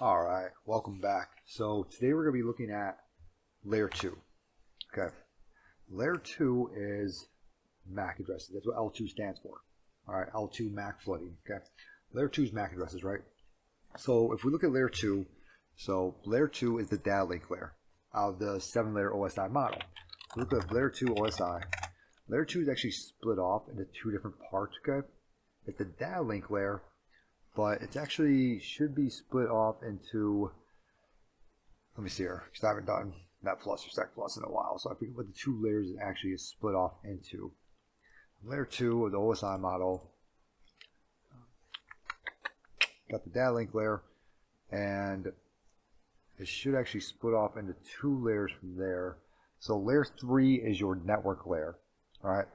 All right, welcome back. So today we're going to be looking at layer 2. Okay, layer 2 is MAC addresses. That's what L2 stands for. All right, L2 MAC flooding. Okay, layer 2 is MAC addresses, right? So if we look at layer 2, so layer 2 is the data link layer of the 7-layer OSI model. If we look at layer 2 OSI. Layer 2 is actually split off into two different parts. Okay, it's the data link layer, but it's actually should be split off into, let me see here, because I haven't done Net Plus or Sec Plus in a while, so I forget what the two layers it actually is split off into. Layer 2 of the OSI model, got the data link layer, and it should actually split off into two layers from there. So layer 3 is your network layer, all right?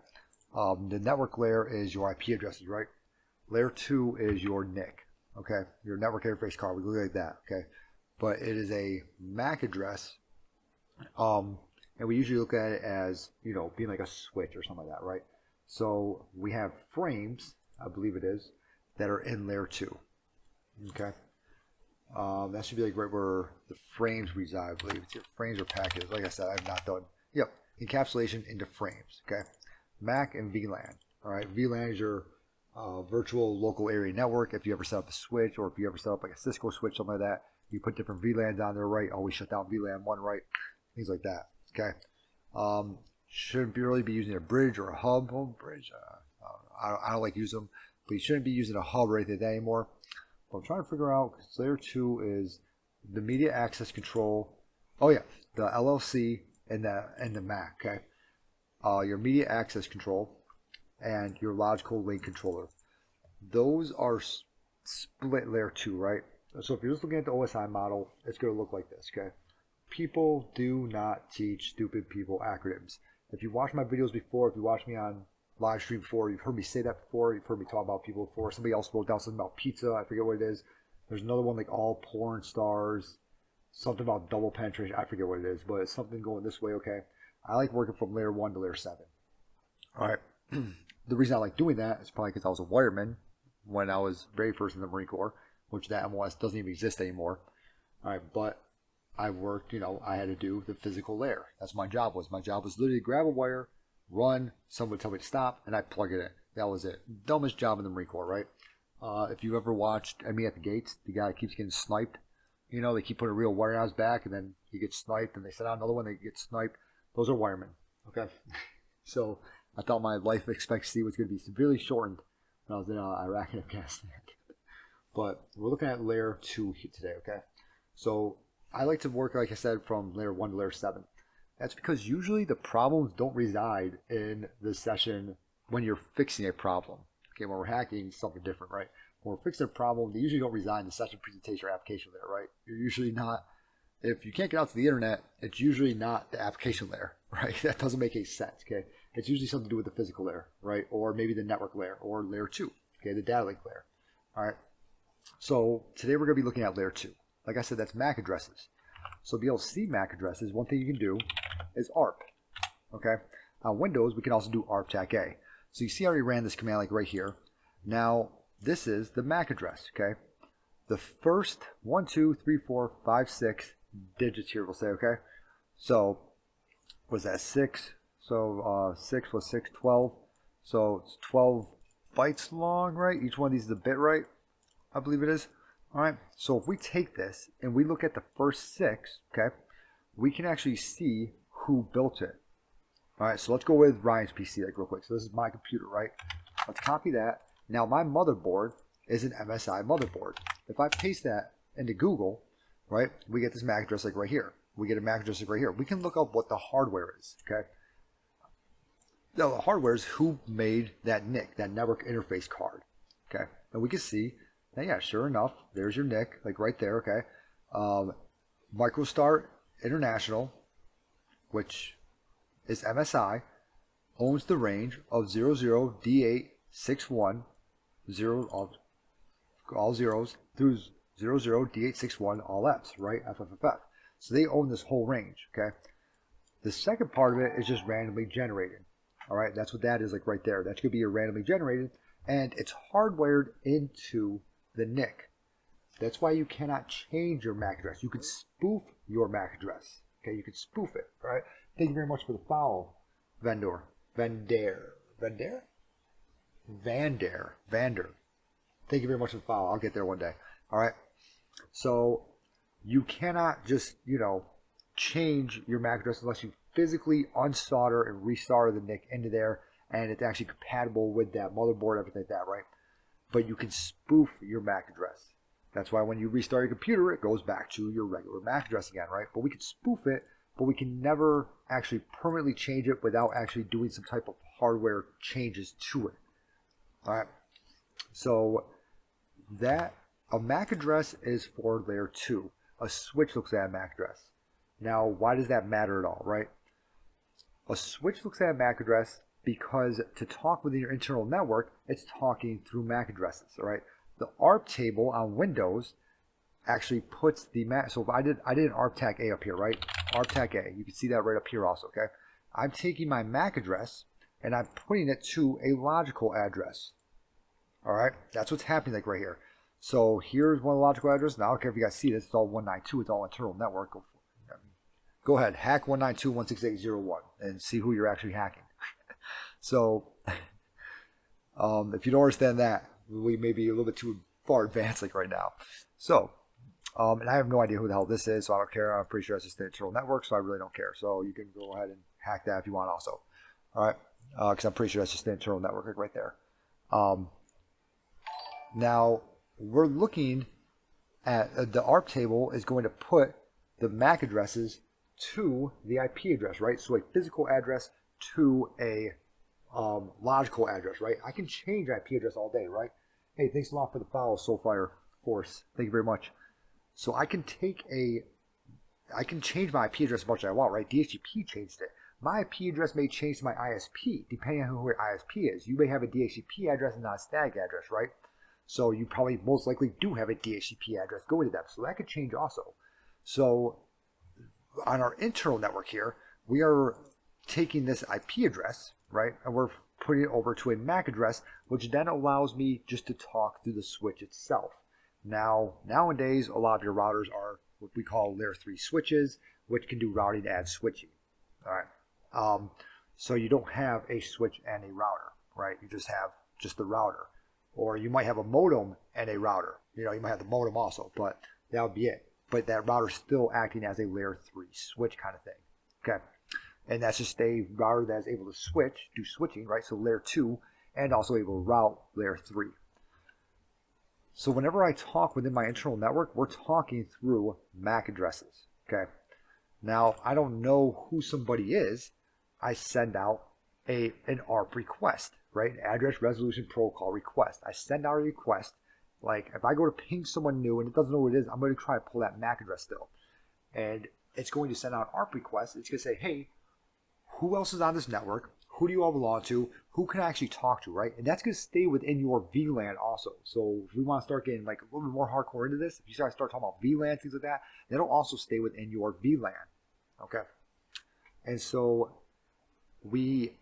The network layer is your IP addresses, right? Layer 2 is your NIC, okay? Your network interface card, we look like that, okay? But it is a MAC address, and we usually look at it as, you know, being like a switch or something like that, right? So we have frames, I believe it is, that are in layer 2, okay? That should be like right where the frames reside, I believe. It's your frames or packets. Like I said, I've not done, yep, encapsulation into frames, okay? MAC and VLAN, all right? VLAN is your virtual local area network. If you ever set up a switch, or if you ever set up like a Cisco switch, something like that, you put different VLANs on there, right? Always shut down VLAN 1, right? Things like that, okay? Shouldn't really be using a bridge or a hub. Well, bridge, I don't like using them, but you shouldn't be using a hub or anything like that anymore. But I'm trying to figure out, because layer 2 is the media access control. Oh yeah, the LLC and the MAC, okay? Your media access control and your logical link controller. Those are split layer 2, right? So if you're just looking at the OSI model, it's going to look like this, okay? People do not teach stupid people acronyms. If you watch my videos before, if you watch me on live stream before, you've heard me say that before, you've heard me talk about people before. Somebody else wrote down something about pizza, I forget what it is. There's another one like all porn stars, something about double penetration, I forget what it is, but it's something going this way, okay? I like working from layer 1 to layer 7. All right. The reason I like doing that is probably because I was a wireman when I was very first in the Marine Corps, which that MOS doesn't even exist anymore. All right, but I worked, you know, I had to do the physical layer. That's what my job was. My job was literally grab a wire, run, someone would tell me to stop, and I'd plug it in. That was it. Dumbest job in the Marine Corps, right? If you ever watched Enemy at the Gates, the guy that keeps getting sniped, you know, they keep putting a real wire on his back, and then he gets sniped, and they send out another one, they get sniped. Those are wiremen, okay? So I thought my life expectancy was going to be severely shortened when I was in Iraq and Afghanistan. But we're looking at layer 2 today, okay? So I like to work, like I said, from layer 1 to layer 7. That's because usually the problems don't reside in the session when you're fixing a problem. Okay, when we're hacking, it's something different, right? When we're fixing a problem, they usually don't reside in the session, presentation, or application layer, right? You're usually not, if you can't get out to the internet, it's usually not the application layer, right? That doesn't make any sense, okay? It's usually something to do with the physical layer, right? Or maybe the network layer, or layer 2, okay, the data link layer. All right. So today we're going to be looking at layer 2. Like I said, that's MAC addresses. So to be able to see MAC addresses, one thing you can do is ARP, okay? On Windows, we can also do ARP-TAC-A. So you see I already ran this command like right here. Now, this is the MAC address, okay? The first 1, 2, 3, 4, 5, 6 digits here, we'll say, okay? So, was that 6? So 6 plus 6, 12. So it's 12 bytes long, right? Each one of these is a bit, right? I believe it is. All right. So if we take this and we look at the first 6, okay, we can actually see who built it. All right. So let's go with Ryan's PC like real quick. So this is my computer, right? Let's copy that. Now my motherboard is an MSI motherboard. If I paste that into Google, right, we get this MAC address like right here. We get a MAC address like right here. We can look up what the hardware is, okay? Now, the hardware is who made that NIC, that network interface card, okay? And we can see that, yeah, sure enough, there's your NIC, like right there, okay? MicroStar International, which is MSI, owns the range of 00D861, all zeros, through 00D861, all Fs, right? FFFF. So they own this whole range, okay? The second part of it is just randomly generated. All right, that's what that is like right there. That's going to be your randomly generated, and it's hardwired into the NIC. That's why you cannot change your MAC address. You can spoof your MAC address. Okay, you can spoof it, right? Thank you very much for the follow, Vander. Vander. Thank you very much for the follow. I'll get there one day. All right. So you cannot just, change your MAC address unless you physically unsolder and resolder the NIC into there, and it's actually compatible with that motherboard, everything like that, right? But you can spoof your MAC address. That's why when you restart your computer, it goes back to your regular MAC address again, right? But we can spoof it, but we can never actually permanently change it without actually doing some type of hardware changes to it. All right. So a MAC address is for layer 2. A switch looks at a MAC address. Now, why does that matter at all, right? A switch looks at a MAC address because to talk within your internal network, it's talking through MAC addresses, all right? The ARP table on Windows actually puts the MAC. So if I did an ARP-tag A up here, right? ARP-tag A. You can see that right up here also, okay? I'm taking my MAC address and I'm putting it to a logical address. All right? That's what's happening like right here. So here's one logical address. Now, I don't care if you guys see this. It's all 192. It's all internal network. Go ahead. Hack 192.168.0.1 and see who you're actually hacking. So if you don't understand that, we may be a little bit too far advanced like right now. So, and I have no idea who the hell this is, so I don't care. I'm pretty sure it's just the internal network, so I really don't care. So you can go ahead and hack that if you want also. All right, because I'm pretty sure that's just the internal network like right there. Now, we're looking at the ARP table is going to put the MAC addresses to the IP address, right? So a physical address to a logical address, right? I can change IP address all day, right? Hey, thanks a lot for the follow, Soulfire Force. Thank you very much. So I can change my IP address as much as I want, right? DHCP changed it. My IP address may change to my ISP, depending on who your ISP is. You may have a DHCP address and not a static address, right? So you probably most likely do have a DHCP address going to that. So that could change also. So on our internal network here, we are taking this IP address, right, and we're putting it over to a MAC address, which then allows me just to talk through the switch itself. Now, nowadays, a lot of your routers are what we call layer 3 switches, which can do routing and switching. All right. So you don't have a switch and a router, right? You just have the router. Or you might have a modem and a router. You might have the modem also, but that would be it. But that router's still acting as a layer 3 switch kind of thing. Okay. And that's just a router that's able to do switching, right? So layer 2, and also able to route layer 3. So whenever I talk within my internal network, we're talking through MAC addresses. Okay. Now, I don't know who somebody is. I send out an ARP request, right? Address Resolution Protocol request. I send out a request. Like if I go to ping someone new and it doesn't know who it is, I'm going to try to pull that MAC address still. And it's going to send out an ARP request. It's going to say, hey, who else is on this network? Who do you all belong to? Who can I actually talk to, right? And that's going to stay within your VLAN also. So if we want to start getting like a little bit more hardcore into this, if you start talking about VLAN, things like that, that'll also stay within your VLAN, okay? And so we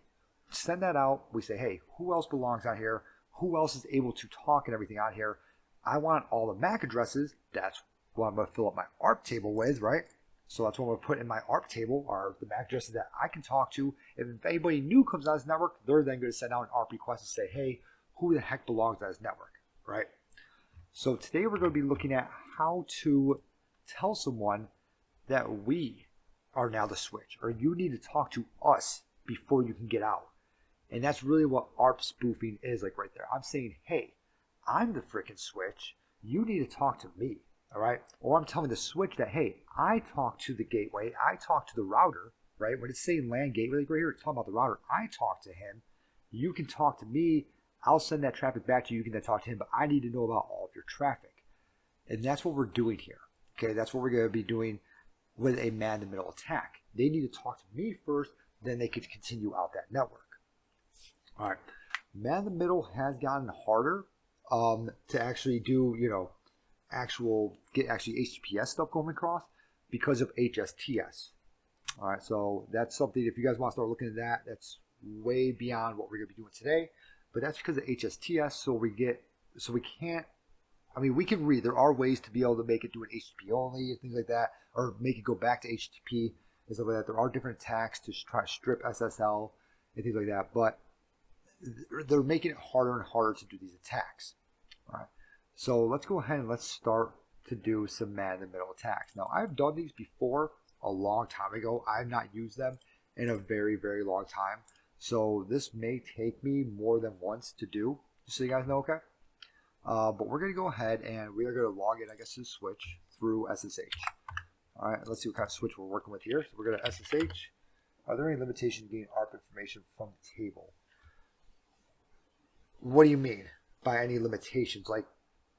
send that out. We say, hey, who else belongs on here? Who else is able to talk and everything on here? I want all the MAC addresses. That's what I'm going to fill up my ARP table with, right? So that's what I'm going to put in my ARP table are the MAC addresses that I can talk to. If anybody new comes on this network, they're then going to send out an ARP request and say, hey, who the heck belongs on this network, right? So today we're going to be looking at how to tell someone that we are now the switch, or you need to talk to us before you can get out. And that's really what ARP spoofing is like right there. I'm saying, hey, I'm the freaking switch. You need to talk to me. All right. Or I'm telling the switch that, hey, I talk to the gateway. I talk to the router, right? When it's saying LAN gateway, like right here, it's talking about the router. I talk to him. You can talk to me. I'll send that traffic back to you. You can then talk to him, but I need to know about all of your traffic. And that's what we're doing here. Okay. That's what we're going to be doing with a man-in-the-middle attack. They need to talk to me first, then they could continue out that network. All right. Man-in-the-middle has gotten harder to actually do, get HTTPS stuff going across because of HSTS. All right, so that's something, if you guys want to start looking at that, that's way beyond what we're going to be doing today. But that's because of HSTS, so we can't I mean, we can read. There are ways to be able to make it do an HTTP only and things like that, or make it go back to HTTP and stuff like that. There are different attacks to try to strip SSL and things like that, but they're making it harder and harder to do these attacks. All right. So let's go ahead and let's start to do some man-in-the-middle attacks. Now, I've done these before a long time ago. I've not used them in a very, very long time. So this may take me more than once to do, just so you guys know, okay? But we're going to go ahead and we are going to log in, I guess, to the switch through SSH. All right, let's see what kind of switch we're working with here. So we're going to SSH. Are there any limitations getting ARP information from the table? What do you mean by any limitations? Like,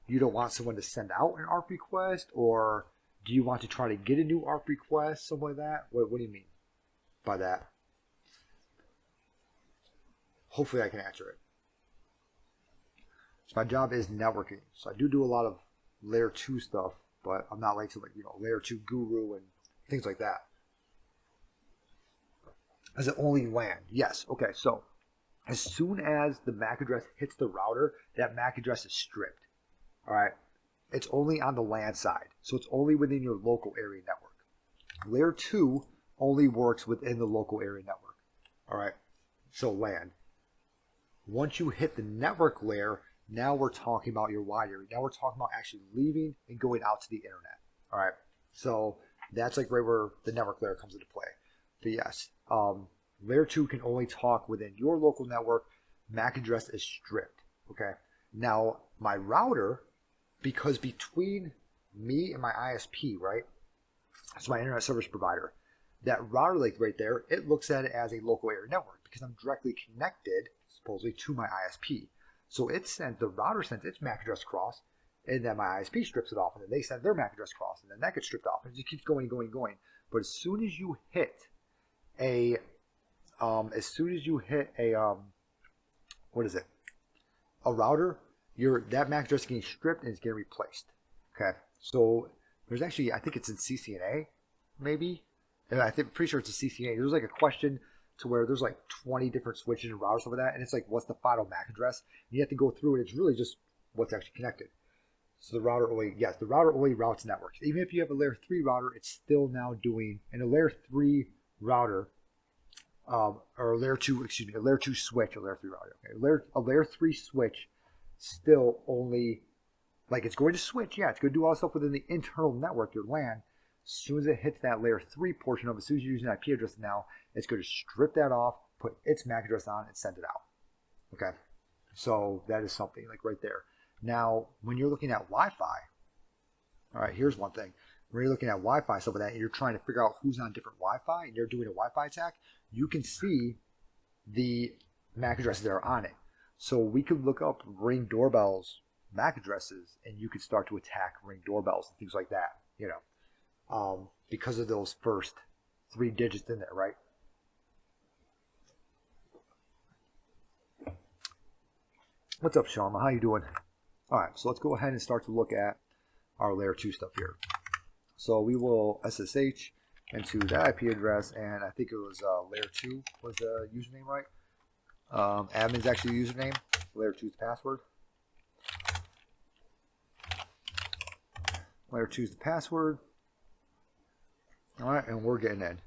you don't want someone to send out an ARP request, or do you want to try to get a new ARP request, something like that? What do you mean by that? Hopefully I can answer it. So my job is networking. So I do a lot of layer 2 stuff, but I'm not like layer 2 guru and things like that. Is it only LAN? Yes. Okay, so as soon as the MAC address hits the router, that MAC address is stripped. All right. It's only on the LAN side. So it's only within your local area network. Layer 2 only works within the local area network. All right. So LAN. Once you hit the network layer, now we're talking about your wide area. Now we're talking about actually leaving and going out to the internet. All right. So that's like right where the network layer comes into play. But yes, layer 2 can only talk within your local network. MAC address is stripped. Okay. Now my router, because between me and my ISP, right? So my internet service provider, that router link right there, it looks at it as a local area network because I'm directly connected supposedly to my ISP. So the router sends its MAC address across, and then my ISP strips it off, and then they send their MAC address across, and then that gets stripped off, and it just keeps going and going and going. But as soon as you hit a router, that MAC address is getting stripped and it's getting replaced. Okay, so there's actually, I think it's in CCNA, maybe, and pretty sure it's a CCNA. There's like a question to where there's like 20 different switches and routers over that, and it's like, what's the final MAC address? And you have to go through it. It's really just what's actually connected. So the router only routes networks. Even if you have a layer 3 router, it's still now doing, in a layer 3 router, or a layer 2 switch, a layer 3 router. Okay, a layer 3 switch still only, like, it's going to switch. Yeah, it's going to do all the stuff within the internal network, your LAN. As soon as it hits that layer 3 portion of it, as soon as you're using IP address now, it's going to strip that off, put its MAC address on, and send it out. Okay, so that is something like right there. Now, when you're looking at Wi-Fi, all right, here's one thing. When you're looking at Wi-Fi, stuff like that, and you're trying to figure out who's on different Wi-Fi, and you're doing a Wi-Fi attack, you can see the MAC addresses that are on it. So we could look up Ring doorbells MAC addresses, and you could start to attack Ring doorbells and things like that, because of those first 3 digits in there, right? What's up, Sharma? How you doing? All right, so let's go ahead and start to look at our layer 2 stuff here. So we will SSH into that IP address, and I think it was layer 2 was the username, right? Admin's actually the username. Layer 2 is the password. Layer 2 is the password. All right, and we're getting in.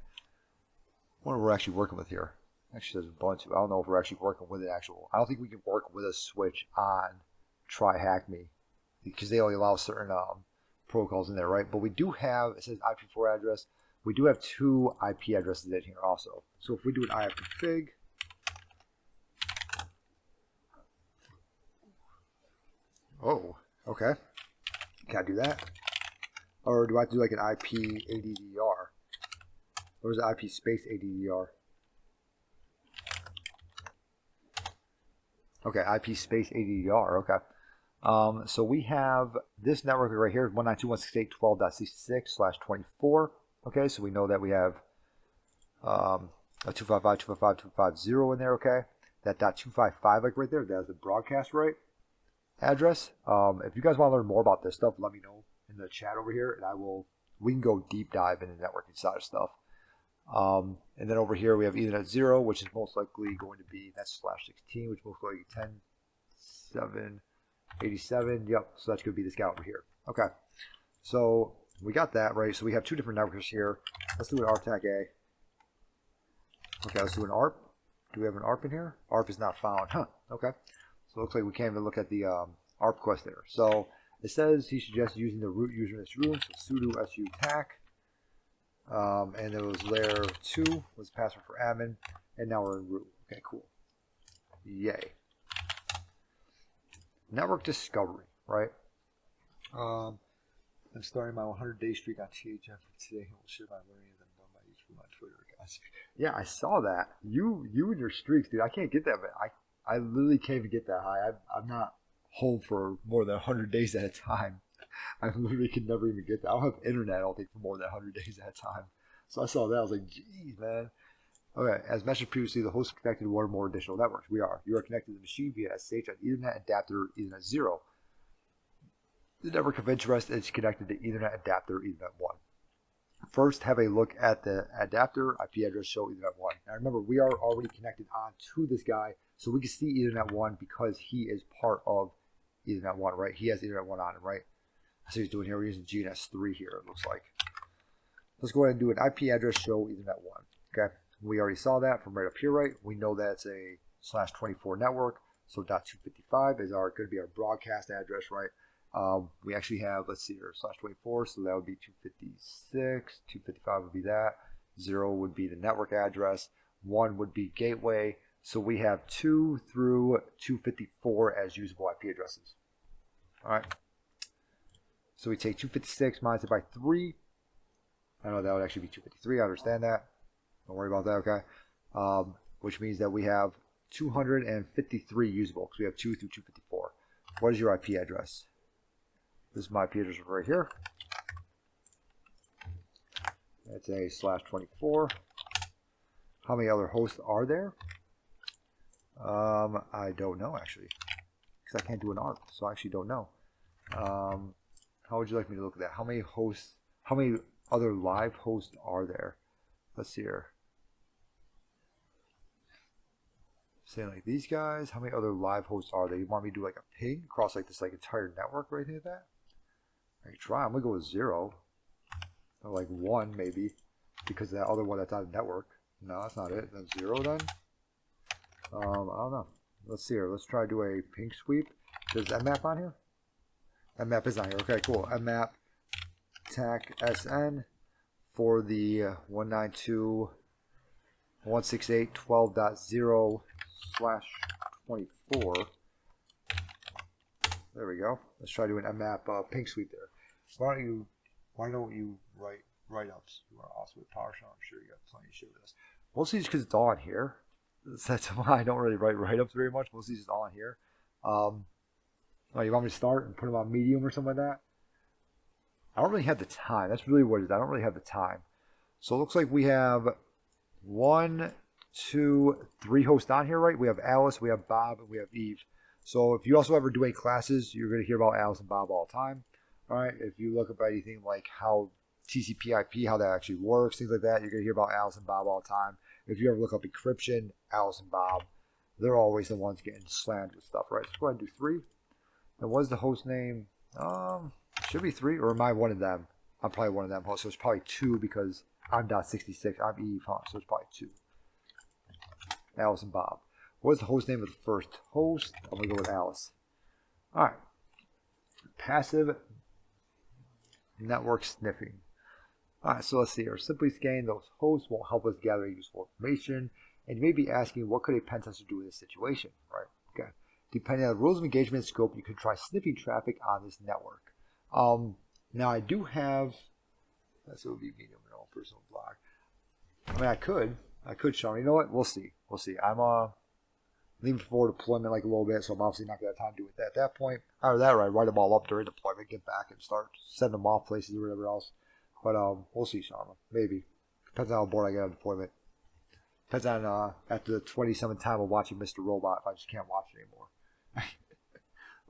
What are we actually working with here? Actually, there's Ubuntu. I don't know if we're actually working with an actual. I don't think we can work with a switch on try-hack-me because they only allow certain protocols in there, right? But we do have, it says IP4 address. We do have 2 IP addresses in here also. So if we do an ifconfig, oh, okay. Can I do that? Or do I have to do like an IP ADDR? Or is it IP space ADDR? Okay, IP space ADDR, okay. So we have this network right here, 192.168.12.66/24. Okay, so we know that we have a 255.255.250 in there, okay? That .255, like right there, that's the broadcast right address. If you guys want to learn more about this stuff, let me know in the chat over here, and we can go deep dive into the networking side of stuff. And then over here we have Ethernet 0, which is most likely going to be, that's /16, which most likely 10.7 87. Yep, so that's going to be this guy over here. Okay, so we got that, right? So we have two different networks here. Let's do an arp-tag-A. Okay, let's do an ARP. Do we have an ARP in here? ARP is not found. Huh, okay. So it looks like we can't even look at the ARP quest there. So it says he suggests using the root user in this room, so sudo su tac. And it was layer 2 was the password for admin, and now we're in root. Okay, cool. Yay. Network discovery, right? I'm starting my 100-day streak on THM for today. I will share my learnings and done by each from my Twitter, guys. Yeah, I saw that. You and your streaks, dude. I can't get that, but I literally can't even get that high. I'm not home for more than 100 days at a time. I literally can never even get that. I don't have internet, I don't think, for more than 100 days at a time. So I saw that. I was like, geez, man. Okay, as mentioned previously, the host is connected to one or more additional networks. We are. You are connected to the machine via SSH on Ethernet adapter Ethernet 0. The network of interest is connected to Ethernet adapter Ethernet 1. First, have a look at the adapter IP address show Ethernet 1. Now remember, we are already connected on to this guy, so we can see Ethernet 1 because he is part of Ethernet 1, right? He has Ethernet 1 on him, right? That's what he's doing here. We're using GNS3 here, it looks like. Let's go ahead and do an IP address show Ethernet 1. Okay, we already saw that from right up here, right? We know that's a /24 network, so .255 is going to be our broadcast address, right? We actually have, let's see here, /24, so that would be 256, 255 would be that, 0 would be the network address, 1 would be gateway, so we have 2 through 254 as usable IP addresses. All right, so we take 256 minus it by 3, I know that would actually be 253, I understand that, don't worry about that, okay, which means that we have 253 usable, because we have 2 through 254. What is your IP address? This is my IP address right here. That's a /24. How many other hosts are there? I don't know actually, because I can't do an ARP, so I actually don't know. How would you like me to look at that? How many hosts? How many other live hosts are there? Let's see here. Saying like these guys. How many other live hosts are there? You want me to do like a ping across like this like entire network right here? That. I can try. I'm gonna go with 0, or like 1 maybe, because that other one that's on the network. No, that's not it. Then 0 then. I don't know. Let's see here. Let's try to do a ping sweep. There's mmap on here. Mmap is on here. Okay, cool. Mmap tac sn for the 192.168.12.0/24. There we go. Let's try doing mmap ping sweep there. Why don't you write write-ups? You are awesome with PowerShell. I'm sure you got plenty to show this. Mostly just because it's all on here. That's why I don't really write write-ups very much. Mostly just all on here. Oh, you want me to start and put them on Medium or something like that? I don't really have the time. That's really what it is. I don't really have the time. So it looks like we have 1, 2, 3 hosts on here, right? We have Alice, we have Bob, and we have Eve. So if you also ever do any classes, you're going to hear about Alice and Bob all the time. All right. If you look up anything like how TCP/IP, how that actually works, things like that, you're going to hear about Alice and Bob all the time. If you ever look up encryption, Alice and Bob, they're always the ones getting slammed with stuff, right? So go ahead and do 3. And what's the host name? Should be 3, or am I one of them? I'm probably one of them hosts, so it's probably 2 because I'm .66. I'm Eve, huh? So it's probably 2. Alice and Bob. What's the host name of the first host? I'm going to go with Alice. All right. Passive network sniffing. All right, so let's see here. Simply scanning those hosts won't help us gather useful information. And you may be asking, what could a pen tester do in this situation, right? Okay. Depending on the rules of engagement and scope, you could try sniffing traffic on this network. Now I do have, that's what would be medium and all personal blog. I mean, I could show them. You know what? We'll see. I'm leaving for deployment like a little bit, so I'm obviously not going to have time to do it at that point. Either that or I write them all up during deployment, get back and start sending them off places or whatever else. But we'll see, Sharma. Maybe. Depends on how bored I get on deployment. Depends on after the 27th time of watching Mr. Robot, if I just can't watch it anymore.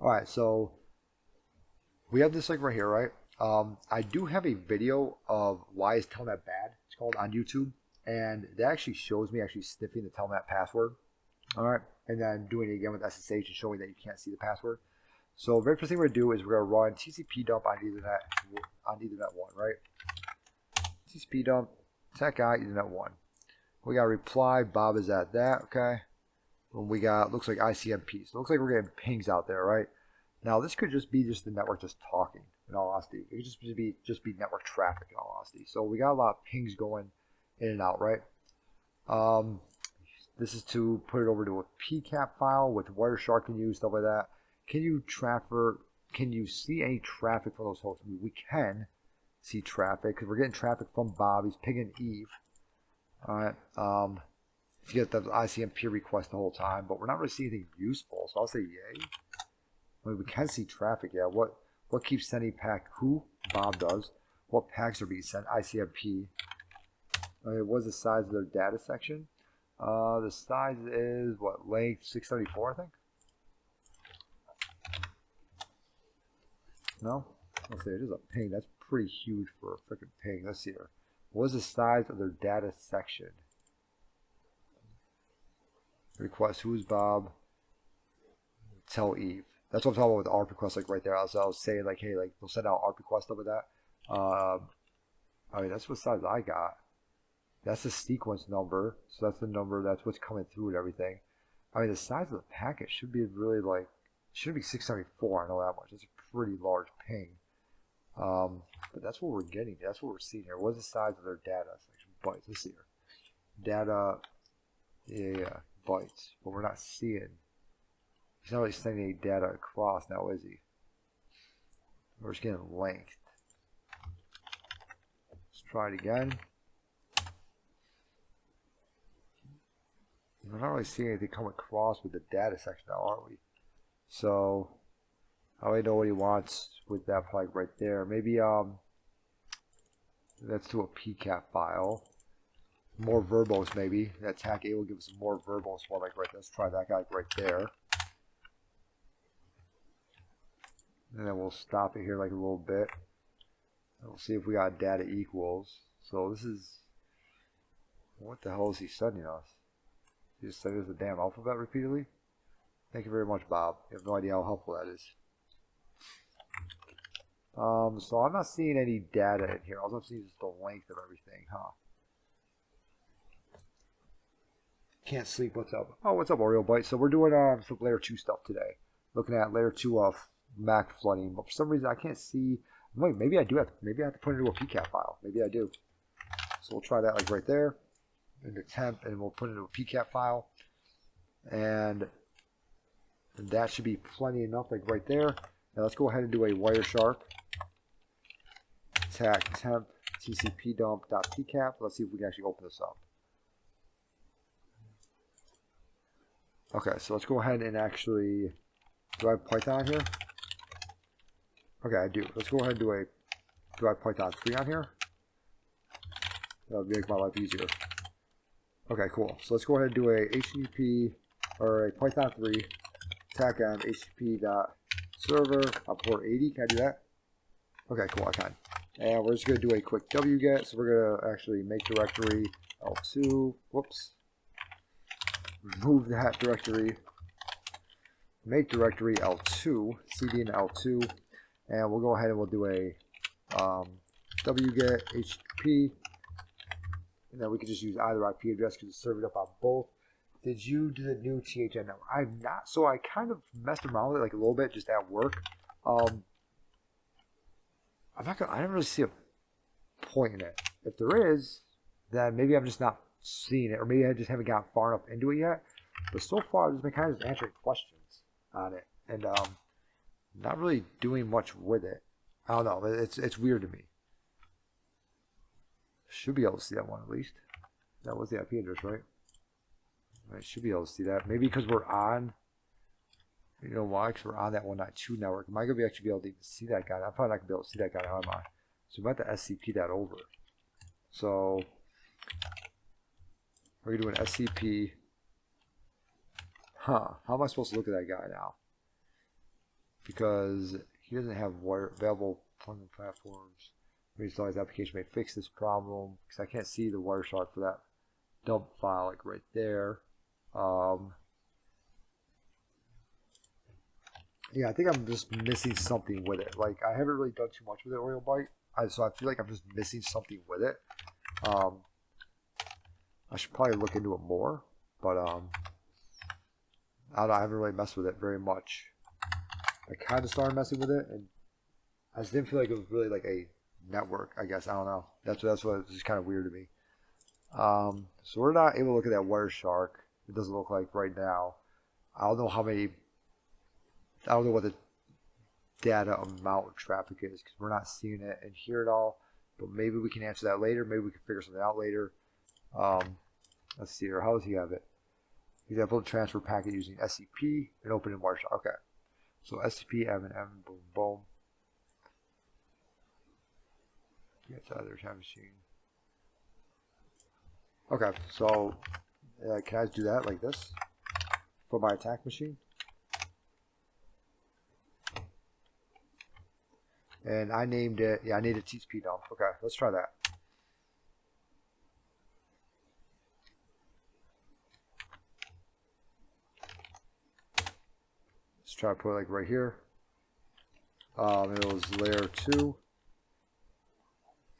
Alright, so we have this like right here, right? I do have a video of why is Telnet bad, it's called, on YouTube. And that actually shows me actually sniffing the Telnet password. Alright, and then doing it again with SSH and showing that you can't see the password. So the very first thing we're going to do is we're going to run TCP dump on Ethernet 1, right? TCP dump, tech guy, Ethernet 1. We got a reply, Bob is at that, okay? And we got, looks like ICMP. So it looks like we're getting pings out there, right? Now this could just be just the network just talking, in all honesty. It could just be network traffic, in all honesty. So we got a lot of pings going in and out, right? This is to put it over to a PCAP file with Wireshark can use, stuff like that. Can you see any traffic from those hosts? We can see traffic because we're getting traffic from Bob. He's pinging Eve. All right. You get the ICMP request the whole time, but we're not really seeing anything useful. So I'll say yay. I mean, we can see traffic. Yeah. What keeps sending pack? Who? Bob does. What packs are being sent? ICMP. Okay, what's the size of their data section? The size is what, length 634, I think. No? Let's see, it is a ping. That's pretty huge for a freaking ping. Let's see here. What is the size of their data section? Request, who's Bob? Tell Eve. That's what I'm talking about with the ARP request, like right there. I was saying, like, hey, like, they'll send out ARP request stuff with that. I mean, that's what size I got. That's the sequence number. So that's the number, that's what's coming through and everything. I mean, the size of the packet should be really like, should be 674. I know that much. It's a pretty large ping. But that's what we're getting. That's what we're seeing here. What's the size of their data section? Bytes. Let's see here. Data, yeah, bytes. But we're not seeing. He's not really sending any data across now, is he? We're just getting length. Let's try it again. We're not really seeing anything come across with the data section now, are we? So I already know what he wants with that flag right there. Maybe let's do a PCAP file. More verbose maybe. That TAC A will give us some more verbose one like right there. Let's try that guy right there. And then we'll stop it here like a little bit. And we'll see if we got data equals. So this is, what the hell is he sending us? He just sent us the damn alphabet repeatedly? Thank you very much, Bob. You have no idea how helpful that is. So I'm not seeing any data in here. All I'm seeing is the length of everything, huh? Can't sleep. What's up? Oh, what's up, Oreo Bite? So we're doing some layer 2 stuff today. Looking at layer 2 of MAC flooding, but for some reason I can't see. Wait, maybe I do have to. Maybe I have to put it into a PCAP file. Maybe I do. So we'll try that like right there, into temp, and we'll put it into a PCAP file, and that should be plenty enough, like right there. Now let's go ahead and do a Wireshark tac temp tcp dump.pcap. Let's see if we can actually open this up. Okay, so let's go ahead and actually, do I have Python here? Okay, I do. Let's go ahead and do I have Python 3 on here? That would make my life easier. Okay, cool. So let's go ahead and do a HTTP, or a Python 3 tac-ng http.server on port 80. Can I do that? Okay, cool, I can. And we're just going to do a quick wget. So we're going to actually make directory L2. Whoops. Remove that directory. Make directory L2, cd and L2. And we'll go ahead and we'll do a wget http. And then we can just use either IP address because it's served up on both. Did you do the new THN network? I've not. So I kind of messed around with it like a little bit just at work. I don't really see a point in it. If there is, then maybe I'm just not seeing it, or maybe I just haven't gotten far enough into it yet. But so far, I've just been kind of just answering questions on it, and not really doing much with it. I don't know. It's weird to me. Should be able to see that one at least. That was the IP address, right? I should be able to see that. Maybe because we're on, you know why? Because we're on that 192 network. Am I going to actually be able to even see that guy? I'm probably not going to be able to see that guy now, am I? So I'm about to SCP that over. So we're going to do an SCP. Huh. How am I supposed to look at that guy now? Because he doesn't have available deployment platforms. Reinstall his application may fix this problem. Because I can't see the Wireshark for that dump file like right there. Yeah, I think I'm just missing something with it. Like I haven't really done too much with it, Oreo Bite. So I feel like I'm just missing something with it. Um, I should probably look into it more, but I don't know, I haven't really messed with it very much. I kind of started messing with it, and I just didn't feel like it was really like a network. I guess I don't know. That's what is kind of weird to me. So we're not able to look at that Wireshark. It doesn't look like right now. I don't know how many. I don't know what the data amount of traffic is because we're not seeing it and hear it all. But maybe we can answer that later. Maybe we can figure something out later. Let's see here. How does he have it? Example: transfer packet using SCP and open in Wireshark. Okay. So SCP, M, boom, boom. Get to other time machine. Okay, so can I do that like this for my attack machine? And I named it, yeah, I named it TCP dump. Okay, let's try that. Let's try to put it like right here. It was layer 2.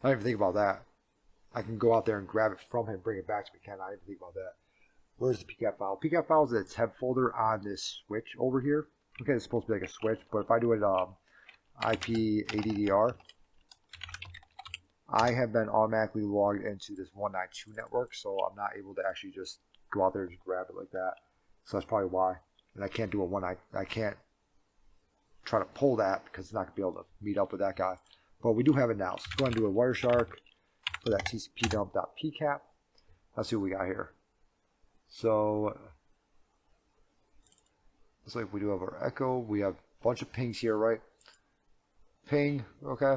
I didn't even think about that. I can go out there and grab it from him and bring it back to me, can I? I didn't think about that. Where's the PCAP file? PCAP file is in the temp folder on this switch over here. Okay, it's supposed to be like a switch, but if I do it IP ADDR, I have been automatically logged into this 192 network, so I'm not able to actually just go out there and just grab it like that. So that's probably why. And I can't do I can't try to pull that because it's not going to be able to meet up with that guy. But we do have it now. So let's go ahead and do a Wireshark for that TCP dump.pcap. Let's see what we got here. So looks like we do have our echo. We have a bunch of pings here, right? Ping, okay.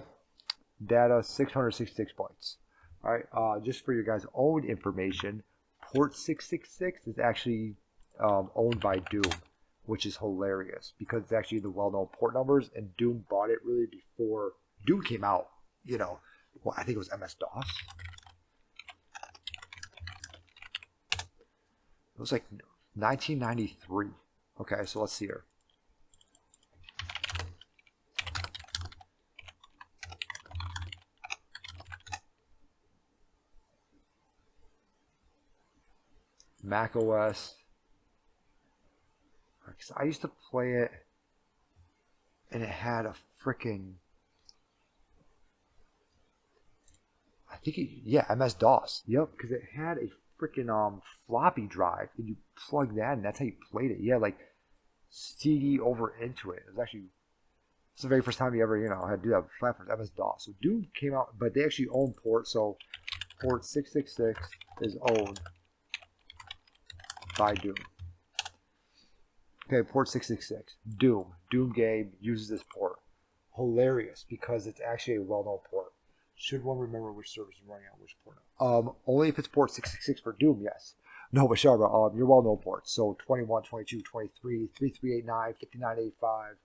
Data 666 bytes. All right, just for your guys' own information, port 666 is actually owned by Doom, which is hilarious because it's actually the well-known port numbers, and Doom bought it really before Doom came out. You know, well, I think it was MS-DOS. It was like 1993. Okay, so let's see here. Mac OS. Because I used to play it, and it had a freaking, I think yeah, MS-DOS. Yep, because it had a freaking floppy drive, and you plug that in. That's how you played it. Yeah, like CD over into it. It was actually, it's the very first time you ever had to do that platform. MS-DOS. So Doom came out, but they actually own port. So port 666 is owned by Doom. Okay, port 666. Doom game uses this port. Hilarious because it's actually a well-known port. Should one remember which service is running on which port? Only if it's port 666 for Doom, yes. No, but Sharba, your well-known ports. So 21, 22, 23, 3389, 5985,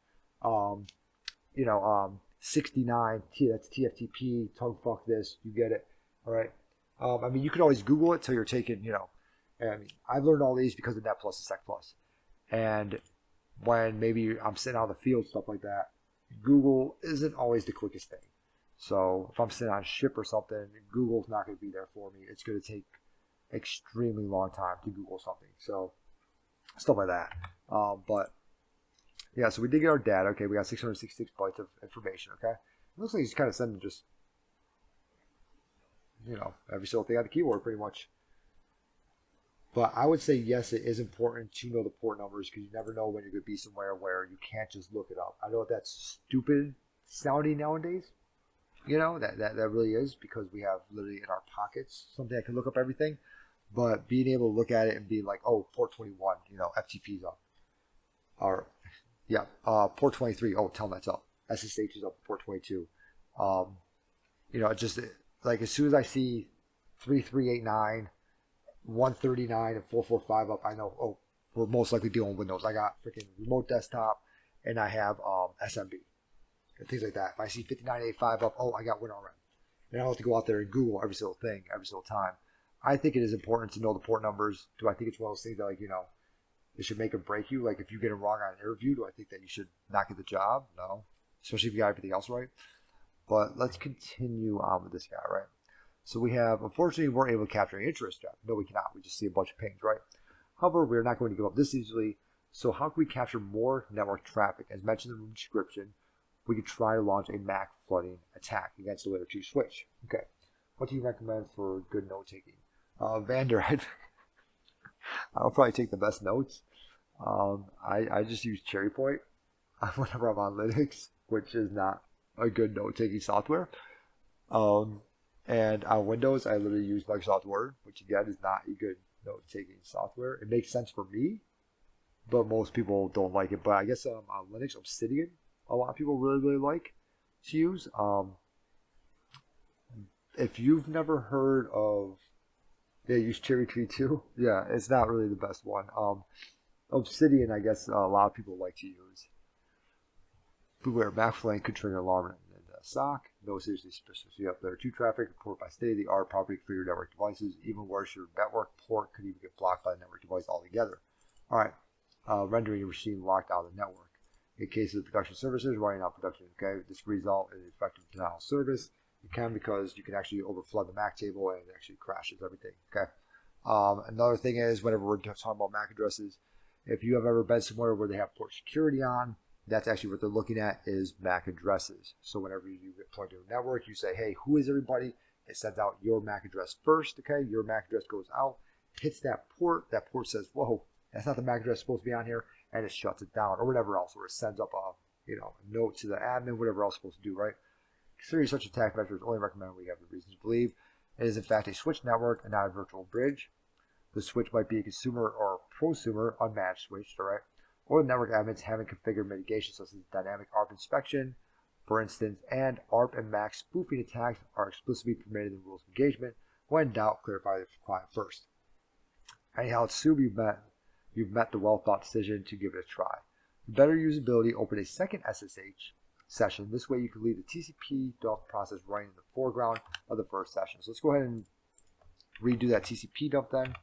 69. That's TFTP. Tongue fuck this. You get it. All right. I mean, you can always Google it till you're taking, I mean, I've learned all these because of Net Plus and Sec Plus. And when maybe I'm sitting out in the field, stuff like that, Google isn't always the quickest thing. So if I'm sitting on a ship or something, Google's not going to be there for me. It's going to take extremely long time to Google something. So stuff like that. But yeah, so we did get our data. Okay, we got 666 bytes of information. Okay, it looks like he's kind of sending just every single thing on the keyboard pretty much. But I would say, yes, it is important to know the port numbers because you never know when you're going to be somewhere where you can't just look it up. I know that's stupid sounding nowadays. That really is because we have literally in our pockets something that can look up everything. But being able to look at it and be like, oh, port 21, FTP's up. Or, yeah, port 23, oh, Telnet's up. SSH is up, port 22. Just like as soon as I see 3389, 139 and 445 up, I know, oh, we're most likely dealing with Windows. I got freaking remote desktop and I have SMB and things like that. If I see 5985 up, oh, I got WinRM. And I don't have to go out there and Google every single thing every single time. I think it is important to know the port numbers. Do I think it's one of those things that it should make or break you. Like if you get it wrong on an interview, do I think that you should not get the job? No, especially if you got everything else right. But let's continue on with this guy, right? So we have, unfortunately, we're able to capture an interest job. No, we cannot. We just see a bunch of pings, right? However, we're not going to give up this easily. So how can we capture more network traffic? As mentioned in the description, we could try to launch a MAC flooding attack against the layer 2 switch. Okay. What do you recommend for good note taking? Vander, I'll probably take the best notes. I just use Cherry Point whenever I'm on Linux, which is not a good note-taking software. And on Windows, I literally use Microsoft Word, which again is not a good note-taking software. It makes sense for me, but most people don't like it. But I guess on Linux, Obsidian, a lot of people really like to use. If you've never heard of, yeah, use Cherry Tree too. Yeah, it's not really the best one. Obsidian, I guess a lot of people like to use. Beware, MacFlame could trigger alarm in the SOC. No seriously suspicious. You have layer 2 traffic reported by state-of-the-art property for your network devices. Even worse, your network port could even get blocked by the network device altogether. All right, rendering your machine locked out of the network. In case of production services running on production, okay, this could result in effective denial of service. It can because you can actually overflood the MAC table and it actually crashes everything. Okay. Another thing is whenever we're talking about MAC addresses, if you have ever been somewhere where they have port security on, that's actually what they're looking at is MAC addresses. So whenever you get plugged into a network, you say, hey, who is everybody? It sends out your MAC address first, okay? Your MAC address goes out, hits that port says, whoa, that's not the MAC address supposed to be on here, and it shuts it down, or whatever else, or it sends up a note to the admin, whatever else it's supposed to do, right? Considering such attack vectors only recommend we have the reason to believe it is in fact a switch network and not a virtual bridge. The switch might be a consumer or prosumer unmatched switch, all right? Or the network admins haven't configured mitigation such as dynamic ARP inspection, for instance, and ARP and MAC spoofing attacks are explicitly permitted in rules of engagement. When in doubt, clarify the client first. Anyhow, let's assume you've met the well-thought decision to give it a try. For better usability, open a second SSH session. This way you can leave the TCP dump process running in the foreground of the first session. So let's go ahead and redo that TCP dump then.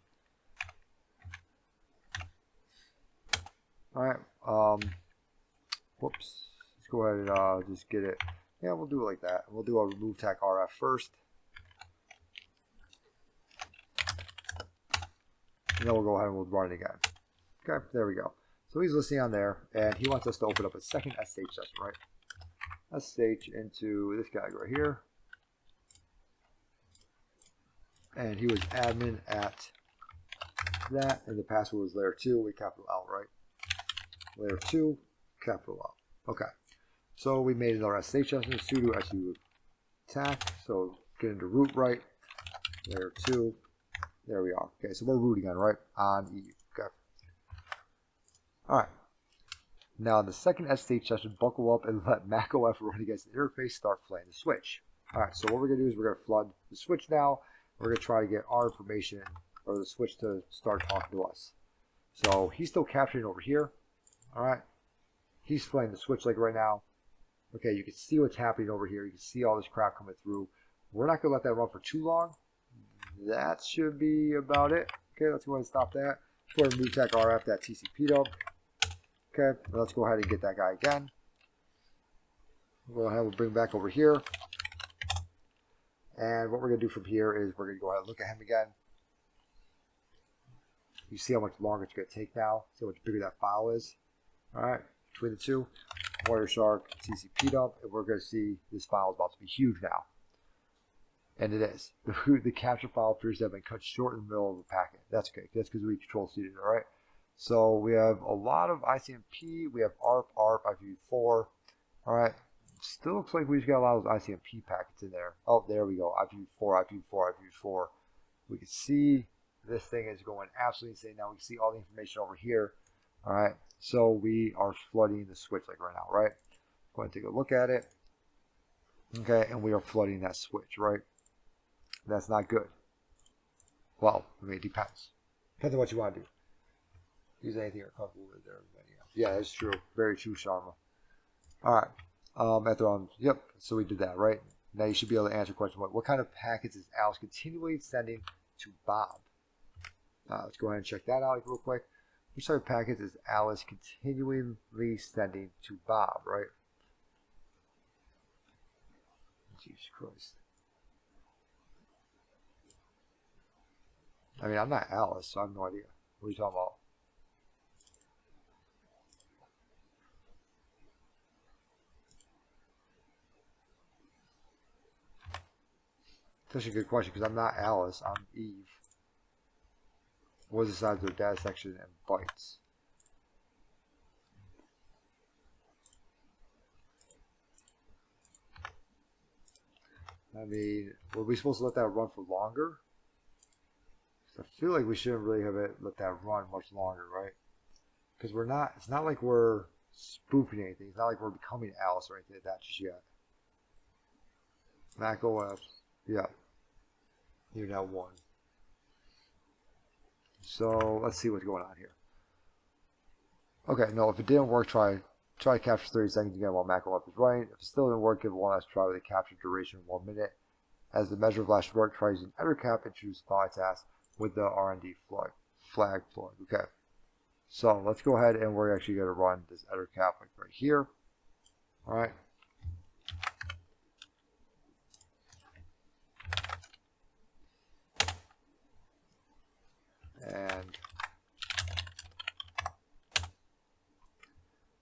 All right. Whoops. Let's go ahead and just get it. Yeah, we'll do it like that. We'll do a remove tag RF first. And then we'll go ahead and we'll run it again. Okay, there we go. So he's listening on there, and he wants us to open up a second SSH session, right? SSH into this guy right here. And he was admin at that, and the password was layer 2 with capital L, right? Layer 2, capital L. Okay. So we made another SSH session, sudo su attack. So get into root right, layer 2. There we are. Okay, so we're root again, right? On EU. Okay. All right. Now, in the second SSH session, buckle up and let macOS run against the interface, start flooding the switch. All right, so what we're going to do is we're going to flood the switch now. We're going to try to get our information, or the switch, to start talking to us. So he's still capturing over here. All right. He's flooding the switch like right now. Okay, you can see what's happening over here. You can see all this crap coming through. We're not going to let that run for too long. That should be about it. Okay, let's go ahead and stop that. Let's go ahead and remove tag RF that TCP dump. Okay, let's go ahead and get that guy again. We'll go ahead and we'll bring back over here. And what we're going to do from here is we're going to go ahead and look at him again. You see how much longer it's going to take now. See how much bigger that file is. All right, between the two, Wireshark, TCP dump, and we're going to see this file is about to be huge now. And it is. The capture file appears to have been cut short in the middle of the packet. That's okay. That's because we control-C it, all right? So we have a lot of ICMP. We have ARP, IPv4. All right. Still looks like we just got a lot of those ICMP packets in there. Oh, there we go. IPv4, IPv4, IPv4. We can see this thing is going absolutely insane. Now we can see all the information over here. All right. So we are flooding the switch like right now, right? Go ahead and take a look at it. Okay. And we are flooding that switch, right? That's not good. Well, I mean, it depends. Depends on what you want to do. Use anything you're comfortable with there. Yeah, that's true. Very true, Sharma. All right. After on, yep. So we did that, right? Now you should be able to answer the question: what kind of packets is Alice continually sending to Bob? Let's go ahead and check that out real quick. Which type of packets is Alice continually sending to Bob, right? Jesus Christ. I mean, I'm not Alice, so I have no idea. What are you talking about? That's a good question, because I'm not Alice, I'm Eve. What is the size of the data section in bytes? I mean, were we supposed to let that run for longer? I feel like we shouldn't really have it let that run much longer, right? Because we're not, it's not like we're spoofing anything. It's not like we're becoming Alice or anything like that just yet. Mac OS, yeah. You're now 1. So let's see what's going on here. Okay, no, if it didn't work, try capture 30 seconds again while Mac OS is running. If it still didn't work, give it one last try with a capture duration of 1 minute. As the measure of last work, try using aircrack-ng and choose file task with the R&D flag plug. Okay, so let's go ahead and we're actually going to run this aircrack like right here. All right. And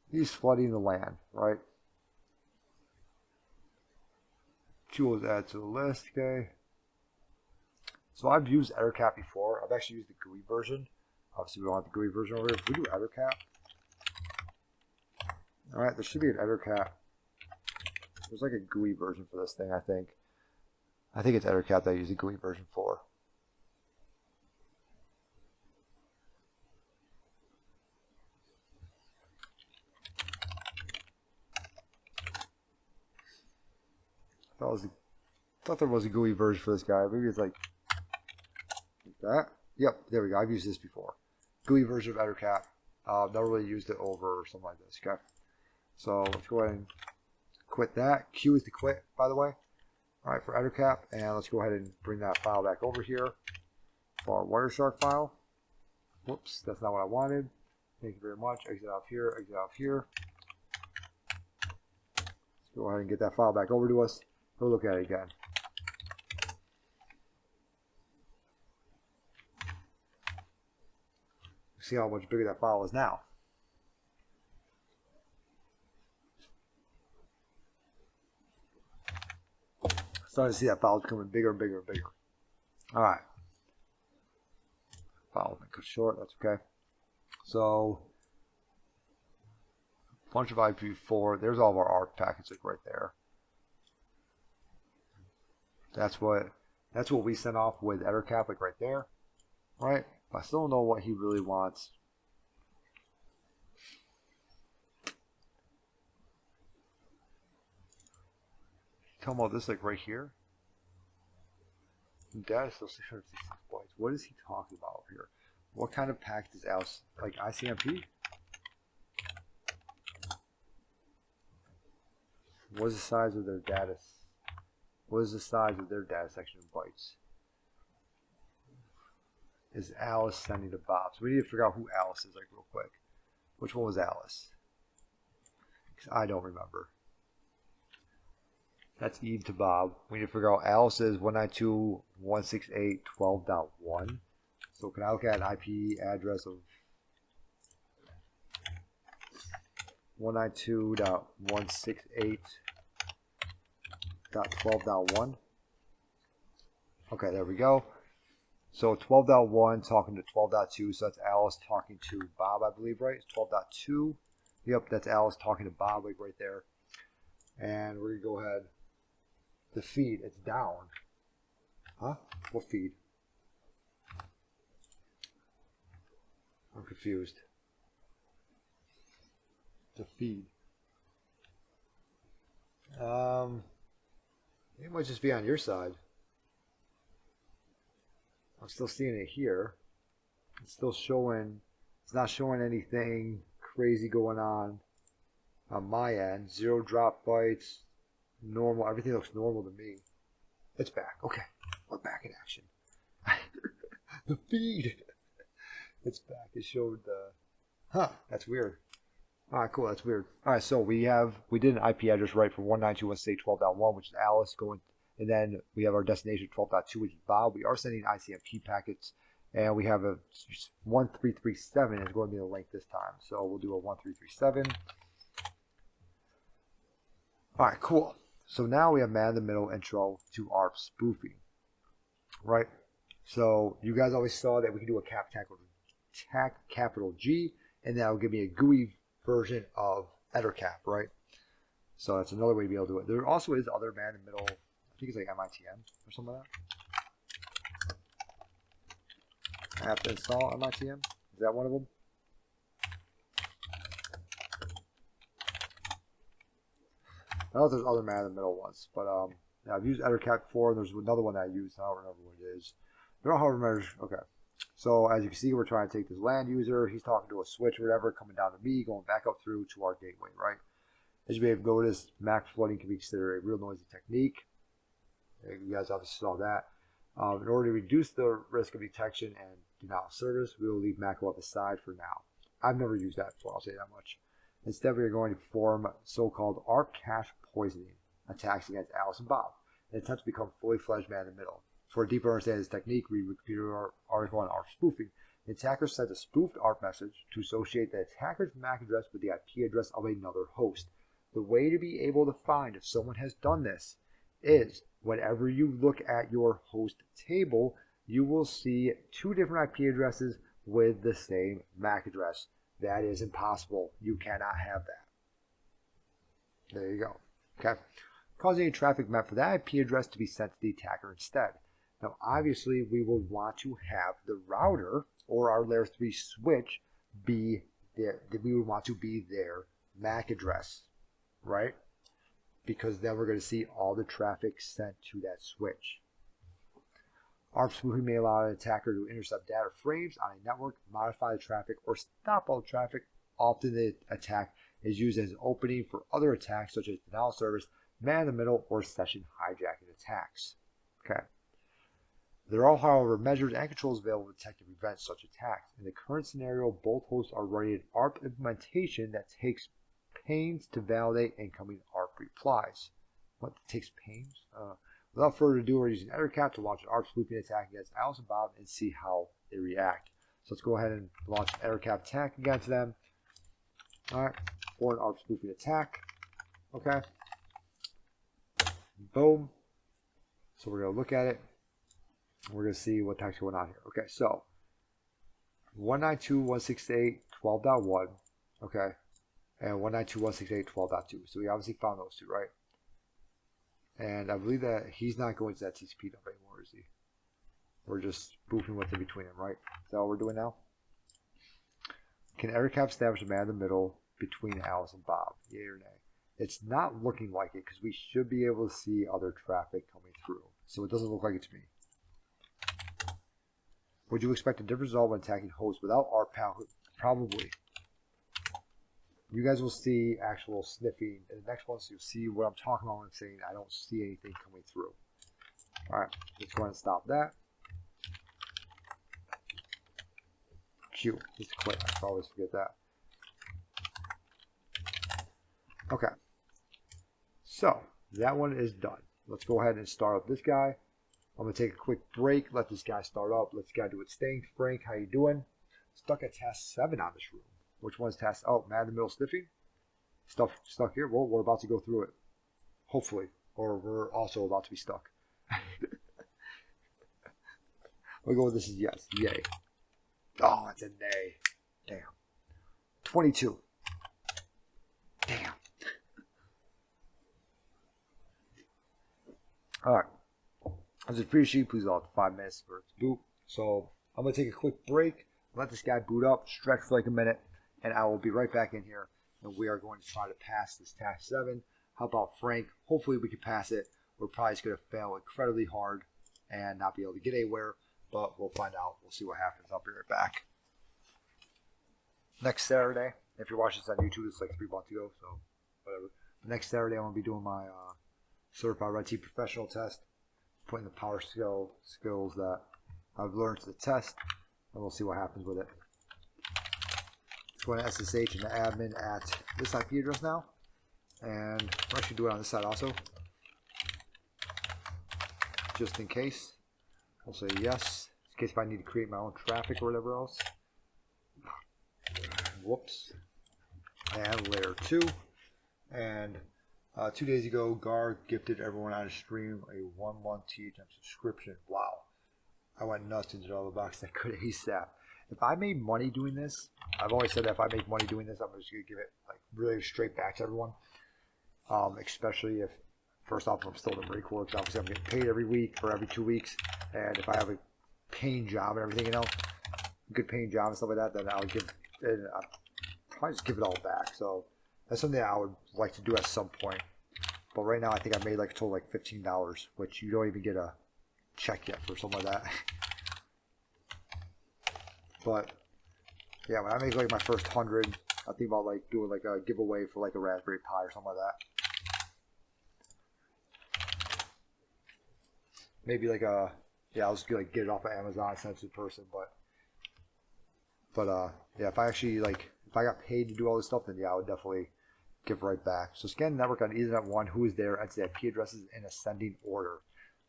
he's flooding the land, right? Tools add to the list, okay. So I've used aircrack before. I've actually used the GUI version. Obviously we don't have the GUI version over here. If we do aircrack, alright, there should be an aircrack. There's like a GUI version for this thing, I think. I think it's aircrack that I use the GUI version for. I thought there was a GUI version for this guy. Maybe it's like that. Yep, there we go. I've used this before. GUI version of aircrack. Never really used it over something like this. Okay. So let's go ahead and quit that. Q is to quit, by the way. All right, for aircrack, and let's go ahead and bring that file back over here for our Wireshark file. Whoops, that's not what I wanted. Thank you very much. Exit out of here. Exit out of here. Let's go ahead and get that file back over to us. We'll look at it again. See how much bigger that file is now. Starting to see that file becoming bigger and bigger and bigger. All right. File been cut short. That's okay. So, a bunch of IPv4. There's all of our ARC packets like right there. That's what we sent off with aircrack like right there. Right? I still don't know what he really wants. Tell him about this like right here. Data is still 666 bytes. What is he talking about up here? What kind of packet is Alice? Like ICMP? What is the size of their data? What is the size of their data section in bytes? Is Alice sending to Bob? So we need to figure out who Alice is, like real quick. Which one was Alice? Because I don't remember. That's Eve to Bob. We need to figure out Alice is 192.168.12.1. So can I look at an IP address of 192.168.12.1? Okay, there we go. So 12.1 talking to 12.2, so that's Alice talking to Bob, I believe, right? It's 12.2. Yep, that's Alice talking to Bob, like right there. And we're going to go ahead. The feed, it's down. Huh? What feed? I'm confused. The feed. It might just be on your side. I'm still seeing it here. It's still showing, it's not showing anything crazy going on my end. 0 drop bytes, normal, everything looks normal to me. It's back. Okay, we're back in action. The feed. It's back. It showed Huh, that's weird. Alright, cool, that's weird. Alright, so we did an IP address right for 192.168.12.1, which is Alice going, and then we have our destination 12.2, which is Bob. We are sending ICMP packets, and we have a 1337 is going to be the length this time. So we'll do a 1337. Alright, cool. So now we have man in the middle intro to ARP spoofing. Right? So you guys always saw that we can do a capital G, and that will give me a GUI version of ettercap, right? So that's another way to be able to do it. There also is other man in the middle, I think it's like MITM or something like that. I have to install MITM. Is that one of them? I don't know if there's other man in the middle ones, but yeah, I've used ettercap before, and there's another one that I used. I don't remember what it is. There are however measures. Okay. So as you can see, we're trying to take this land user. He's talking to a switch or whatever, coming down to me, going back up through to our gateway, right? As you may have noticed, max flooding can be considered a real noisy technique. You guys obviously saw that. In order to reduce the risk of detection and denial of service, we will leave macro up aside for now. I've never used that before, I'll say that much. Instead, we are going to perform so-called ARP cache poisoning attacks against Alice and Bob, and attempt to become fully fledged man in the middle. For a deeper understanding of this technique, read Wikipedia article on ARP spoofing. The attacker sends a spoofed ARP message to associate the attacker's MAC address with the IP address of another host. The way to be able to find if someone has done this is whenever you look at your host table, you will see two different IP addresses with the same MAC address. That is impossible. You cannot have that. There you go. Okay. Causing a traffic map for that IP address to be sent to the attacker instead. Now, obviously, we would want to have the router or our layer 3 switch be there. We would want to be their MAC address, right? Because then we're going to see all the traffic sent to that switch. ARP spoofing may allow an attacker to intercept data frames on a network, modify the traffic, or stop all the traffic. Often the attack is used as an opening for other attacks such as denial of service, man in the middle, or session hijacking attacks. Okay. There are, however, measures and controls available to detect and prevent such attacks. In the current scenario, both hosts are running an ARP implementation that takes pains to validate incoming ARP replies. What takes pains? Without further ado, we're using ettercap to launch an ARP spoofing attack against Alice and Bob and see how they react. So let's go ahead and launch an ettercap attack against them. Alright, for an ARP spoofing attack. Okay. Boom. So we're going to look at it. We're going to see what's actually going on here. Okay, so 192.168.12.1, okay, and 192.168.12.2. So we obviously found those two, right? And I believe that he's not going to that TCP dump anymore, is he? We're just spoofing what's in between them, right? Is that what we're doing now? Can ettercap establish a man in the middle between Alice and Bob? Yay or nay? It's not looking like it because we should be able to see other traffic coming through. So it doesn't look like it to me. Would you expect a different result when attacking hosts without ARP? Probably. You guys will see actual sniffing in the next one, so you'll see what I'm talking about when I'm saying I don't see anything coming through. Alright, let's go ahead and stop that. Q, just quit. I always forget that. Okay. So, that one is done. Let's go ahead and start up this guy. I'm going to take a quick break, let this guy start up, let this guy do its thing. Frank, how you doing? Stuck at task 7 on this room. Which one's task? Oh, man in the middle sniffing? Stuck here? Well, we're about to go through it. Hopefully. Or we're also about to be stuck. We'll go with this is yes. Yay. Oh, it's a nay. Damn. 22. Damn. Alright. As a free sheet, please allow 5 minutes for it to boot. So I'm going to take a quick break, let this guy boot up, stretch for like a minute, and I will be right back in here. And we are going to try to pass this task 7. How about Frank? Hopefully we can pass it. We're probably just going to fail incredibly hard and not be able to get anywhere, but we'll find out. We'll see what happens. I'll be right back. Next Saturday, if you're watching this on YouTube, it's like 3 months ago, so whatever. But next Saturday, I'm going to be doing my Certified Red Team Professional test. Putting the power skills that I've learned to the test, and we'll see what happens with it. Let's go to SSH and the admin at this IP address now. And we'll actually do it on this side also. Just in case. I'll say yes. In case if I need to create my own traffic or whatever else. Whoops. And layer 2. And 2 days ago, Gar gifted everyone on a stream a 1-month THM subscription. Wow. I went nuts into all the boxes I could ASAP. If I made money doing this, I've always said that if I make money doing this, I'm just going to give it like really straight back to everyone. Especially if, first off, I'm still in the Marine Corps, because obviously I'm getting paid every week or every 2 weeks. And if I have a paying job and everything, you know, good paying job and stuff like that, then I'll probably just give it all back. So that's something that I would like to do at some point. But right now, I think I made like a total like $15, which you don't even get a check yet for something like that. But yeah, when I make like my first 100, I think about like doing like a giveaway for like a Raspberry Pi or something like that. Maybe like a, yeah, I'll just like get it off of Amazon, send it to the person. But yeah, if I actually like, if I got paid to do all this stuff, then yeah, I would definitely give right back. So scan the network on Ethernet 1, who is there, enter the IP addresses in ascending order.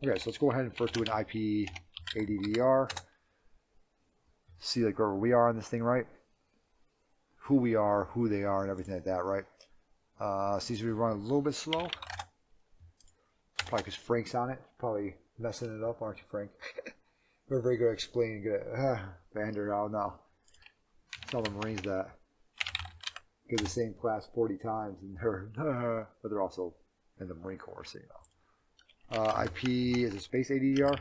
Okay, so let's go ahead and first do an IP ADDR. See like where we are on this thing, right? Who we are, who they are, and everything like that, right? Seems to be running a little bit slow. Probably because Frank's on it. Probably messing it up, aren't you, Frank? We're very good at explaining. Good at Vander, I don't know. Tell the Marines that. Go to the same class 40 times, and they're, but they're also in the Marine Corps, so you know. IP is a space ADDR.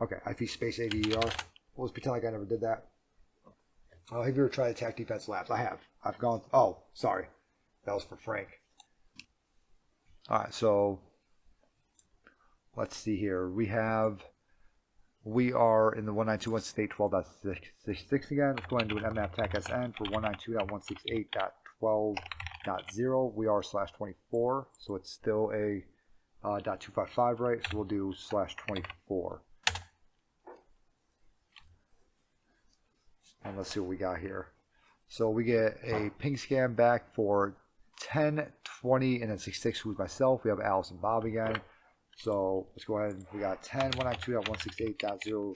Okay, IP space ADDR. We'll just pretend like I never did that. Have you ever tried attack defense labs? I have. I've gone. Oh, sorry, that was for Frank. All right, so let's see here. We are in the 192.168.12.66 again. Let's go ahead and do an mmap attack SN for 192.168.12.0. We are /24, so it's still a .255, right? So we'll do /24. And let's see what we got here. So we get a ping scan back for 10, 20, and then 66, who's myself. We have Alice and Bob again. So let's go ahead. We got 10, 192.168.0.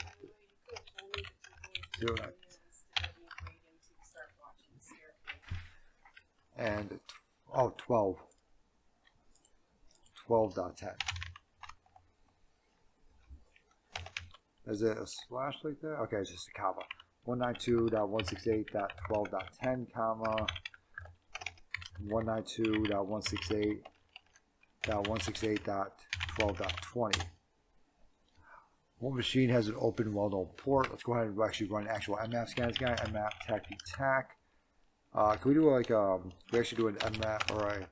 And 12. 12.10. Is it a slash like that? Okay, it's just a comma. 192.168.12.10, comma 192.168.168.12.20. One machine has an open, well-known port. Let's go ahead and actually run an actual mmap scans guy. Mmap tac tac. Can we do like we actually do an mmap or a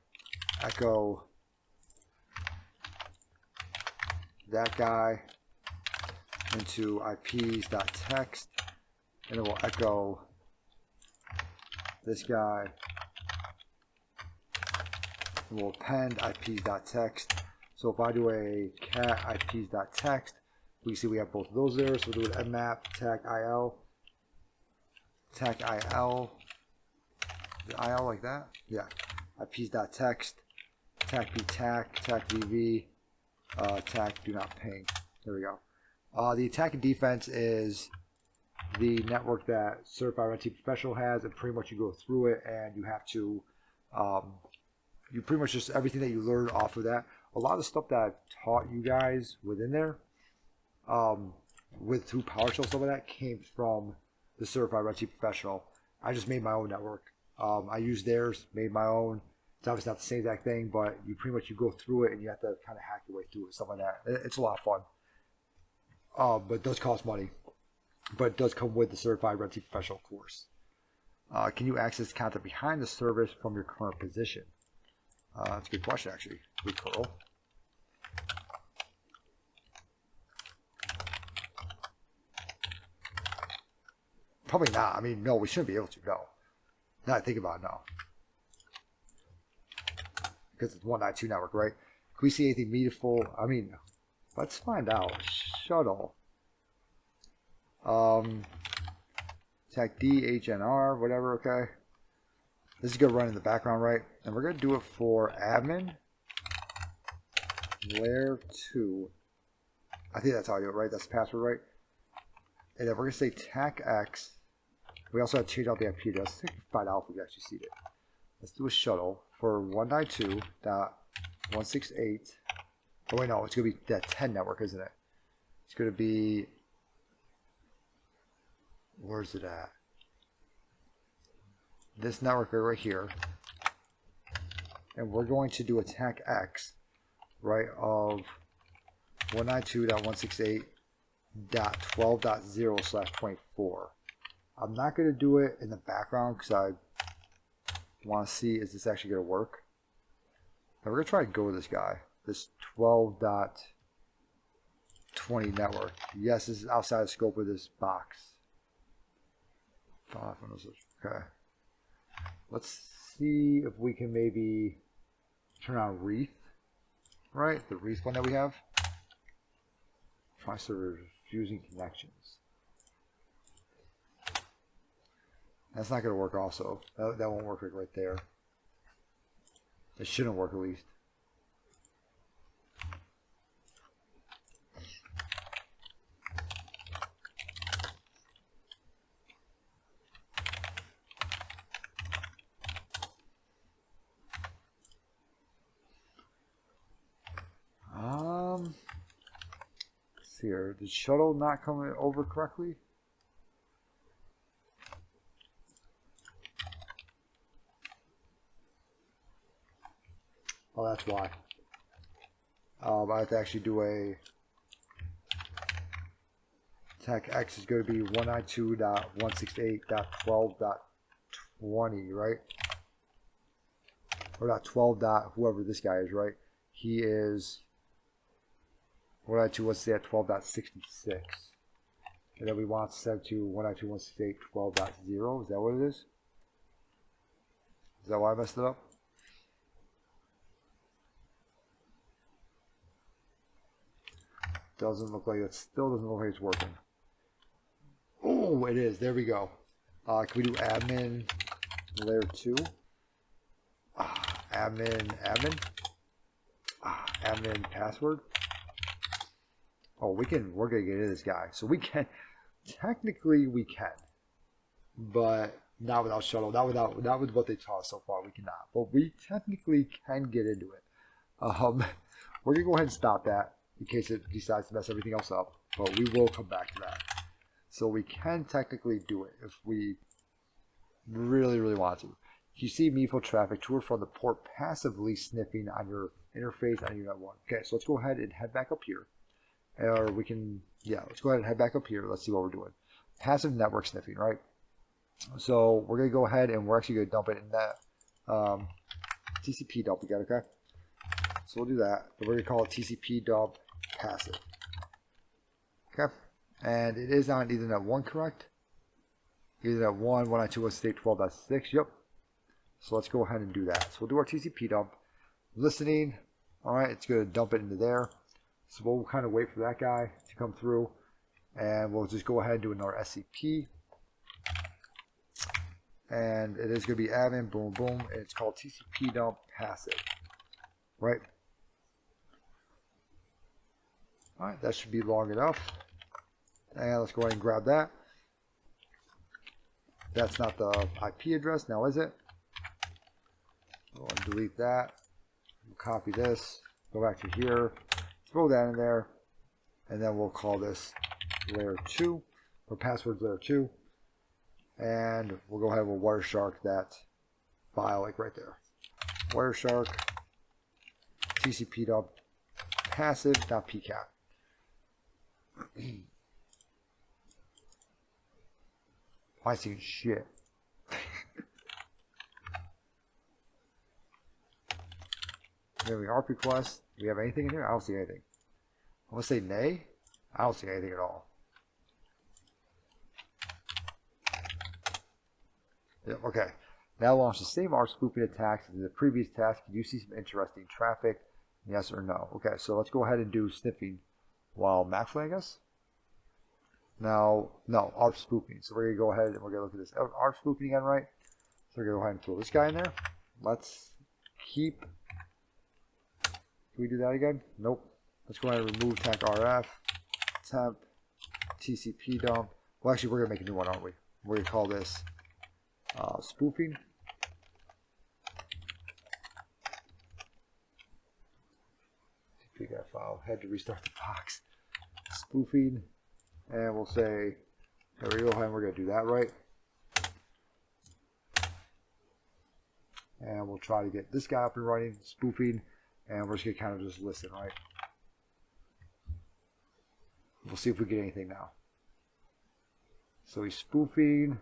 echo that guy into IPs.text, and then we'll echo this guy, and we'll append IPs.text. So if I do a cat IPs.text, we see we have both of those there. So we'll do an mmap tac IL, IL like that, yeah. IPs.text, tac b tac, tac vv, tac do not ping. There we go. The attack and defense is the network that Certified Red Team Professional has, and pretty much you go through it and you have to, you pretty much just everything that you learn off of that. A lot of the stuff that I've taught you guys within there, through PowerShell, stuff like that, came from the Certified Red Team Professional. I just made my own network. I used theirs, made my own. It's obviously not the same exact thing, but you pretty much you go through it and you have to kind of hack your way through it, stuff like that. It's a lot of fun. But it does cost money. But it does come with the Certified Red Team Professional course. Can you access content behind the service from your current position? That's a good question, actually. Good curl. Probably not. I mean, no, we shouldn't be able to. No. Now I think about it, no. Because it's 192 network, right? Can we see anything meaningful? I mean, let's find out. Shuttle. attack DHNR, whatever, okay. This is going to run in the background, right? And we're going to do it for admin layer 2. I think that's how you do it, right? That's the password, right? And then we're going to say TACX. We also have to change out the IP address. Let's find out if we can actually see it. Let's do a shuttle for 192.168. Oh, wait, no, it's going to be that 10 network, isn't it? It's going to be, where's it at? This network right here. And we're going to do attack X, right, of 192.168.12.0/24. I'm not going to do it in the background because I want to see, is this actually going to work? And we're going to try to go with this guy, this 12.20 network. Yes, this is outside the scope of this box. Okay. Let's see if we can maybe turn on Wreath, right? The Wreath one that we have. Try server fusing connections. That's not going to work also. That won't work right there. It shouldn't work at least. Let's see here. Did shuttle not come over correctly? Oh, that's why. I have to actually do a attack X is going to be 192.168.12.20, right? Or not 12 dot whoever this guy is, right? He is 192.168.12.66. And then we want to set to 192.168.12.0. Is that what it is? Is that why I messed it up? Doesn't look like it. Still doesn't look like it's working. Oh, it is. There we go. Can we do admin layer 2? Admin. Admin password. Oh, we're gonna get into this guy. So we can, technically we can, but not without shuttle. Not with what they taught us so far. We cannot. But we technically can get into it. We're gonna go ahead and stop that in case it decides to mess everything else up, but we will come back to that. So we can technically do it if we really, really want to. You see meaningful traffic to or from the port passively sniffing on your interface on Unit 1. Okay, so let's go ahead and head back up here. Or we can, yeah, let's go ahead and head back up here. Let's see what we're doing. Passive network sniffing, right? So we're going to go ahead and we're actually going to dump it in that TCP dump again, okay? So we'll do that. But we're going to call it TCP dump passive. Okay? And it is on Ethernet 1, correct? Ethernet 1, 192.168.12.6, yep. So let's go ahead and do that. So we'll do our TCP dump. Listening, all right, it's going to dump it into there. So we'll kind of wait for that guy to come through. And we'll just go ahead and do another SCP. And it is going to be admin, boom, boom. And it's called TCP dump passive, right? All right, that should be long enough. And let's go ahead and grab that. That's not the IP address now, is it? Go and delete that. We'll copy this. Go back to here. Throw that in there. And then we'll call this layer 2. Or password layer 2. And we'll go ahead and we'll Wireshark that file like right there. Wireshark TCP dump passive.pcat. I see shit. There we are. ARP request. Do we have anything in here? I don't see anything. I'm going to say nay. I don't see anything at all. Yeah, okay. Now launch the same ARP spoofing attacks as the previous task. Did you see some interesting traffic? Yes or no? Okay, so let's go ahead and do sniffing while MacFly, I guess. Now, no, ARP spoofing. So we're going to go ahead and we're going to look at this ARP spoofing again, right? So we're going to go ahead and throw this guy in there. Let's keep. Can we do that again? Nope. Let's go ahead and remove tech RF, temp, TCP dump. Well, actually, we're going to make a new one, aren't we? We're going to call this spoofing. TCP that file. Had to restart the box. Spoofing. And we'll say, there we go, and we're going to do that right. And we'll try to get this guy up and running, spoofing, and we're just going to kind of just listen, right? We'll see if we get anything now. So he's spoofing.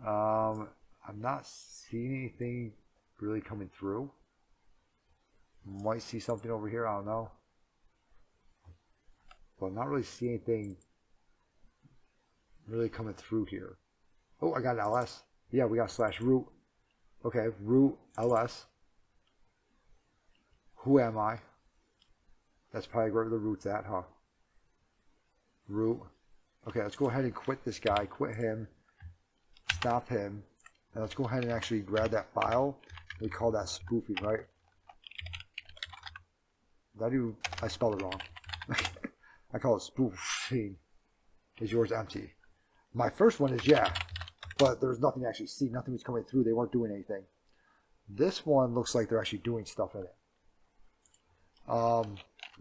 I'm not seeing anything really coming through. Might see something over here, I don't know. But I'm not really seeing anything really coming through here. Oh, I got an ls. Yeah, we got /root. Okay, root ls. Who am I? That's probably where the root's at, huh? Root. Okay, let's go ahead and quit this guy. Quit him. Stop him. And let's go ahead and actually grab that file. We call that spoofing, right? I spelled it wrong. I call it spoofing. Is yours empty? My first one is yeah, but there's nothing to actually see. Nothing was coming through. They weren't doing anything. This one looks like they're actually doing stuff in it.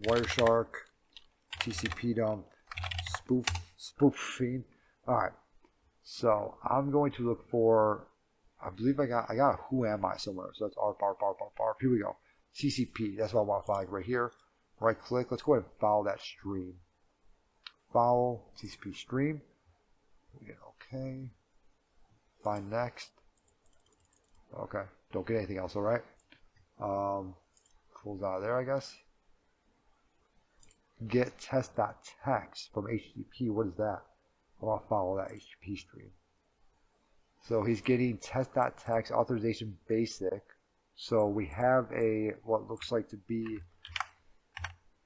Wireshark, TCP dump, spoofing. All right. So I'm going to look for. I believe I got a who am I somewhere. So that's ARP. Here we go. TCP. That's what I want to find right here. Right click. Let's go ahead and follow that stream. Follow TCP stream. We get OK. Find next. Okay. Don't get anything else. All right. Close out of there, I guess. Get test.text from HTTP. What is that? I want to follow that HTTP stream. So he's getting test.text authorization basic. So we have a what looks like to be.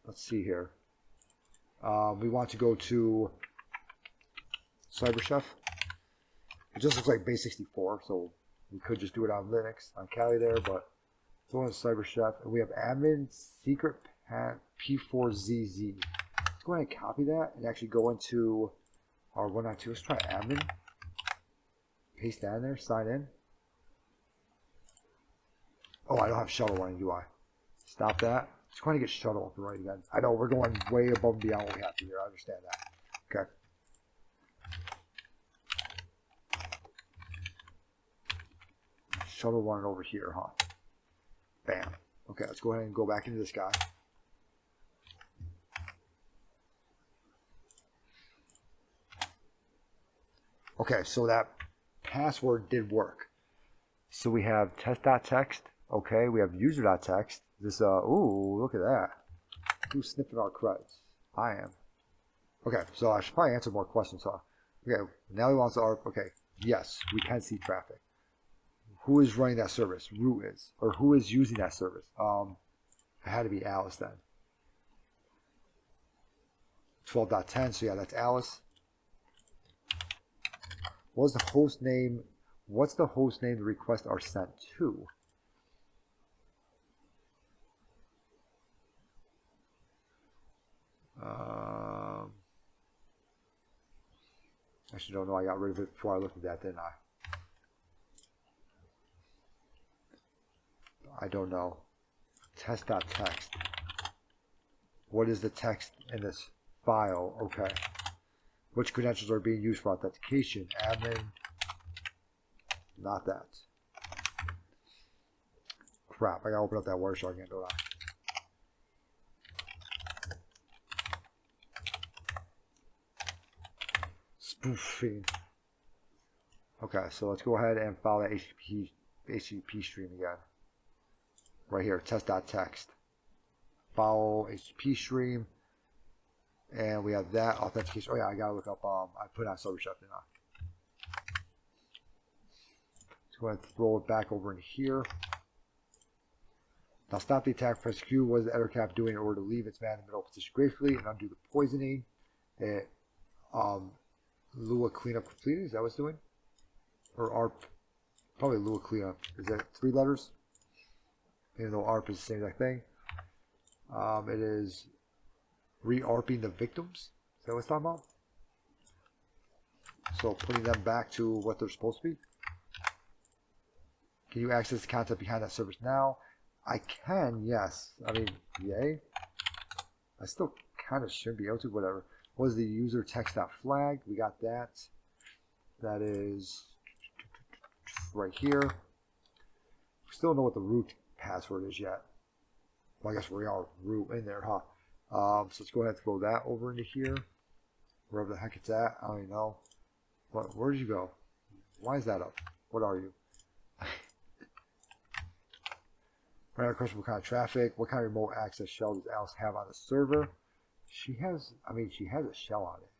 Let's see here. We want to go to CyberChef. It just looks like base 64, so we could just do it on Linux on Kali there, but go on CyberChef, and we have admin secret P4ZZ. Let's go ahead and copy that and actually go into our 192. Let's try admin. Paste that in there. Sign in. Oh, I don't have shuttle running, do I? Stop that. Let's go ahead and get shuttle up and running again. I know we're going way above and beyond what we have to here. I understand that. Okay. Shuttle running over here, huh? Bam. Okay, let's go ahead and go back into this guy. Okay, so that password did work. So we have test.text. Okay, we have user.text. This, ooh, look at that. Who's sniffing our creds? I am. Okay, so I should probably answer more questions, huh? Okay, now he wants to ARP. Okay, yes, we can see traffic. Who is running that service? Root is. Or who is using that service? It had to be Alice then. 12.10, so yeah, that's Alice. What's the host name? What's the host name the requests are sent to? Actually, don't know. I got rid of it before I looked at that, didn't I? I don't know. Test.text. What is the text in this file? Okay. Which credentials are being used for authentication? Admin. Not that. Crap. I gotta open up that Wireshark again, don't I? Spoofing. Okay, so let's go ahead and follow that HTTP stream again. Right here, test.text. Follow HTTP stream. And we have that authentication. Oh yeah, I gotta look up, I put on CyberChef, didn't I? Let's go ahead and throw it back over in here. Now stop the attack, press Q. What is the aircraft doing in order to leave its man in the middle position gracefully and undo the poisoning? It Lua cleanup completed. Is that what it's doing? Or ARP? Probably Lua cleanup. Is that 3 letters? Even though ARP is the same exact thing. It is re-ARPing the victims. Is that what it's talking about? So putting them back to what they're supposed to be. Can you access the content behind that service now? I can, yes. I mean, yay. I still kind of shouldn't be able to, whatever. What is the user text.flag? We got that. That is right here. We still don't know what the root password is yet. Well, I guess we are root in there, huh? So let's go ahead and throw that over into here. Wherever the heck it's at. I don't even know. Where did you go? Why is that up? What are you? Another question: what kind of traffic? What kind of remote access shell does Alice have on the server? She has, I mean, she has a shell on it.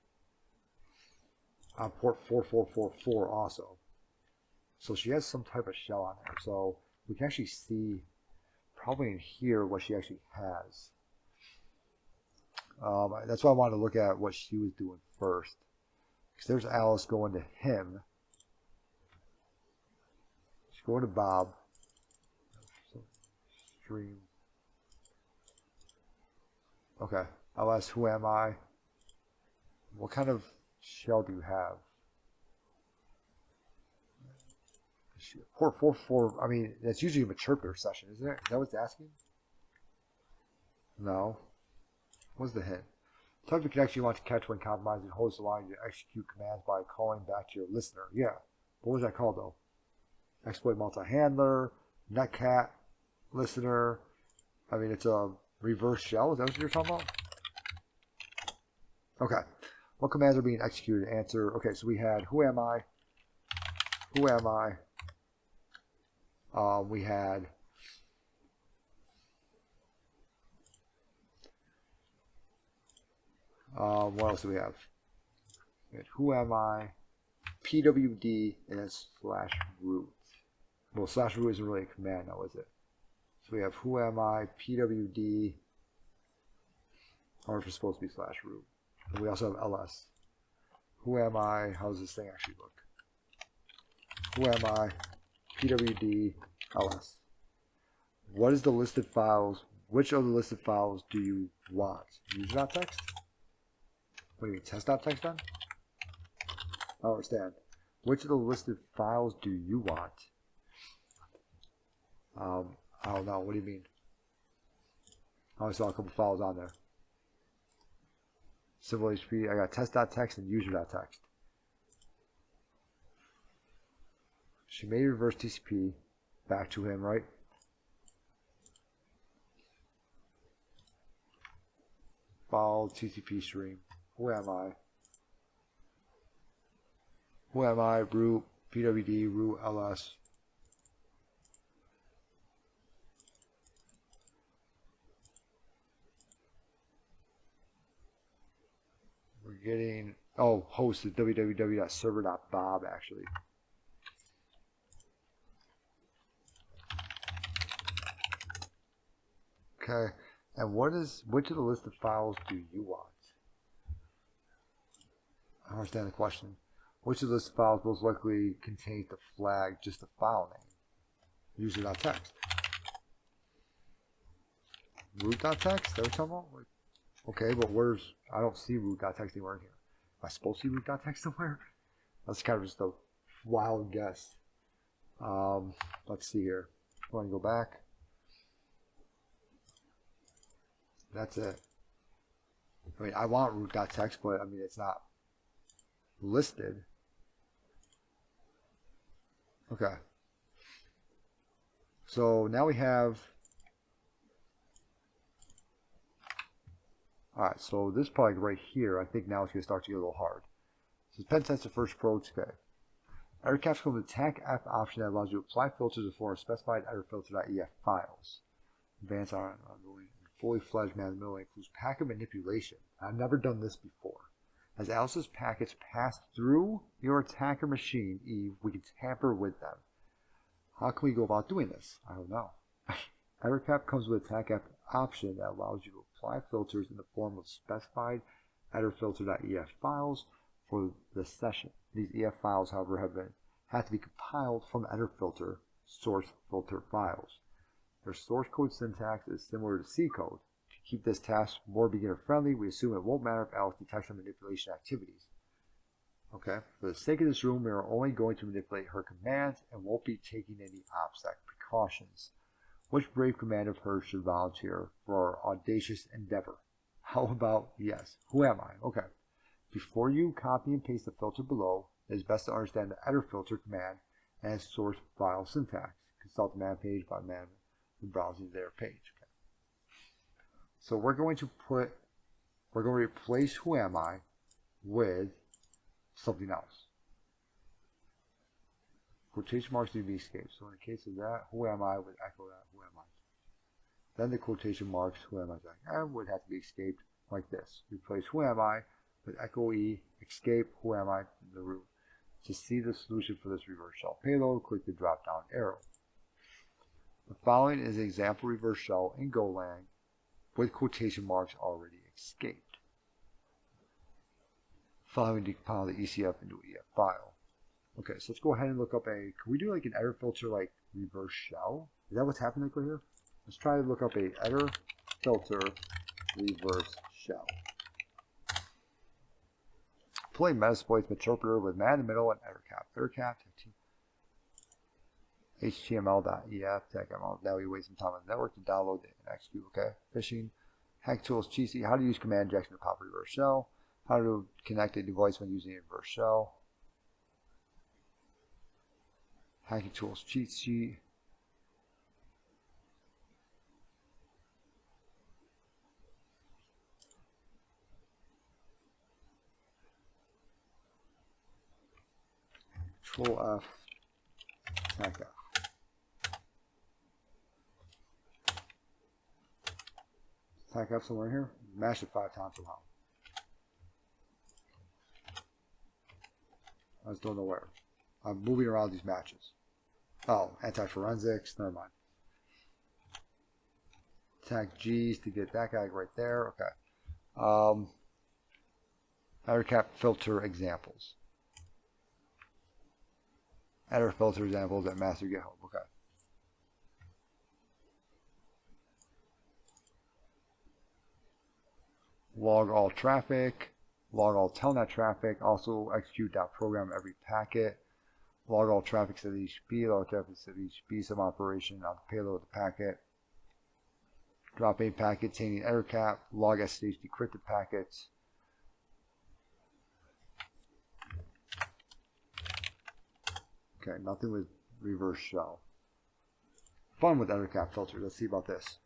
On port 4444 also. So she has some type of shell on there. So we can actually see probably in here what she actually has. That's why I wanted to look at what she was doing first. Because there's Alice going to him. She's going to Bob. Stream. Okay. I'll ask, who am I? What kind of shell do you have? Port 44, I mean, that's usually a interpreter session, isn't it? Is that what it's asking? No. What's the hint? Type of connection you want to catch when compromising hosts allowing you to execute commands by calling back to your listener. Yeah. What was that called, though? Exploit multi-handler, netcat, listener. I mean, it's a reverse shell. Is that what you're talking about? Okay. What commands are being executed? Answer. Okay, so we had who am I? Who am I? We had what else do we have? Who am I? PWD and slash root. Well, slash root isn't really a command now, is it? So we have who am I? PWD. Or if it's supposed to be slash root. And we also have ls. Who am I? How does this thing actually look? Who am I? PWD ls. What is the listed files? Which of the listed files do you want? User.txt? What do you mean, test.txt then? I don't understand. Which of the listed files do you want? I don't know. What do you mean? I only saw a couple files on there. Civil HP. I got test.txt and user.txt. She made reverse TCP back to him, right? File TCP stream. Who am I? Who am I? Root, PWD, root, ls. We're getting, oh, host is www.server.bob actually. Okay, and which of the list of files do you want? I don't understand the question. Which of those files most likely contains the flag, just the file name? User.txt. Root.txt? That what you're talking about? Okay, but where's, I don't see root.txt anywhere in here. Am I supposed to see root.txt somewhere? That's kind of just a wild guess. Let's see here. Go ahead and go back. That's it. I mean, I want root.txt, but I mean, it's not listed. Okay. So now we have, alright, so this probably right here, I think now it's going to start to get a little hard. So pen test the first approach, okay. Aircrack comes with attack F option that allows you to apply filters for a specified airfilter.ef files. Advanced on fully fledged man-in-the-middle includes packet manipulation. I've never done this before. As Alice's packets pass through your attacker machine, Eve, we can tamper with them. How can we go about doing this? I don't know. Aircrack comes with attack F option that allows you to apply filters in the form of specified header filter.ef files for the session. These EF files, however, have to be compiled from header filter source filter files. Their source code syntax is similar to C code. To keep this task more beginner friendly, we assume it won't matter if Alice detects some manipulation activities. Okay, for the sake of this room, we are only going to manipulate her commands and won't be taking any OPSEC precautions. Which brave command of hers should volunteer for our audacious endeavor? How about yes? Who am I? Okay. Before you copy and paste the filter below, it is best to understand the header filter command and its source file syntax. Consult the man page by man and browsing their page. Okay. So we're going to replace who am I with something else. Quotation marks need to be escaped. So in the case of that, who am I would echo that, who am I? Then the quotation marks, who am I, would have to be escaped like this. Replace who am I with echo E, escape who am I in the root. To see the solution for this reverse shell payload, click the drop down arrow. The following is an example reverse shell in Golang with quotation marks already escaped. Following to compile the ECF into an EF file. Okay, so let's go ahead and look up can we do like an header filter like reverse shell? Is that what's happening right here? Let's try to look up a header filter reverse shell. Play Metasploit's interpreter with man in the middle and aircrack HTML.ef tag ML. Now we waste some time on the network to download it and execute. Okay, phishing, hack tools, cheat sheet, how to use command injection to pop a reverse shell, how to connect a device when using a reverse shell, hacking tools, cheat sheet. Control F, attack F. Attack F somewhere in here. Mash it 5 times somehow. I just don't know where. I'm moving around these matches. Oh, anti-forensics. Never mind. Attack G's to get that guy right there. Okay. Aircrack filter examples. Header filter examples at master GitHub. Okay. Log all traffic. Log all telnet traffic. Also execute.program every packet. Log all traffic to HTTP. Log traffic to HTTP. Some operation on the payload of the packet. Drop a packet containing error cap. Log SSH decrypted packets. Okay, nothing with reverse shell. Fun with aircrack filters. Let's see about this.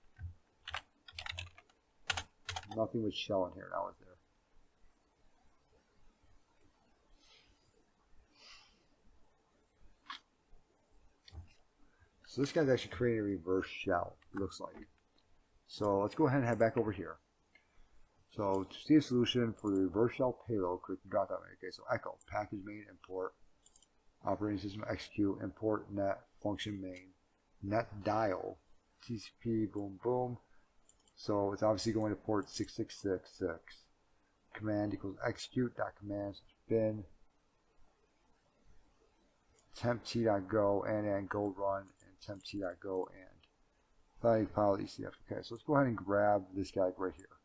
Nothing with shell in here. Now is there? So this guy's actually creating a reverse shell, it looks like. So let's go ahead and head back over here. So to see a solution for the reverse shell payload, click the drop down. Okay, so echo, package main import, operating system execute, import net, function main, net dial, TCP, boom, boom. So it's obviously going to port 6666. Command equals execute dot command bin temp t.go and go run and temp t.go and value file ECF. Okay, so let's go ahead and grab this guy right here.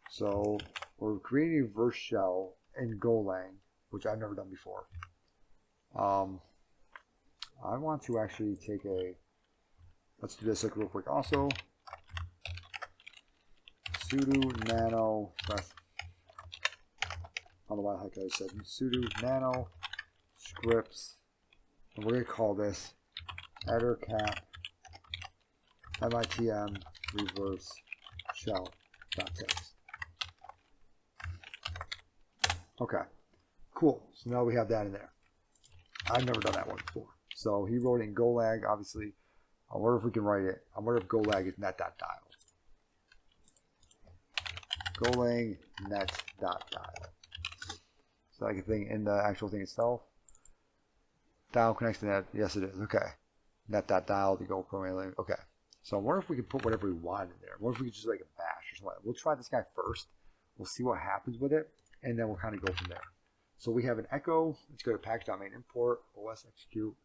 So we're creating a reverse shell in Golang, which I've never done before. I want to actually take let's do this real quick. Also, sudo nano, I don't know why the heck I said sudo nano scripts, and we're going to call this aircrack MITM reverse shell.txt. Okay, cool. So now we have that in there. I've never done that one before. So he wrote it in Golang, obviously. I wonder if we can write it. I wonder if Golang is net.dial. Golang net.dial. So like a thing in the actual thing itself. Dial connects to net. Yes, it is. Okay. Net.dial to go program. Okay. So I wonder if we can put whatever we want in there. What if we could just like a bash or something? We'll try this guy first. We'll see what happens with it, and then we'll kind of go from there. So we have an echo. Let's go to package.main import, os execute,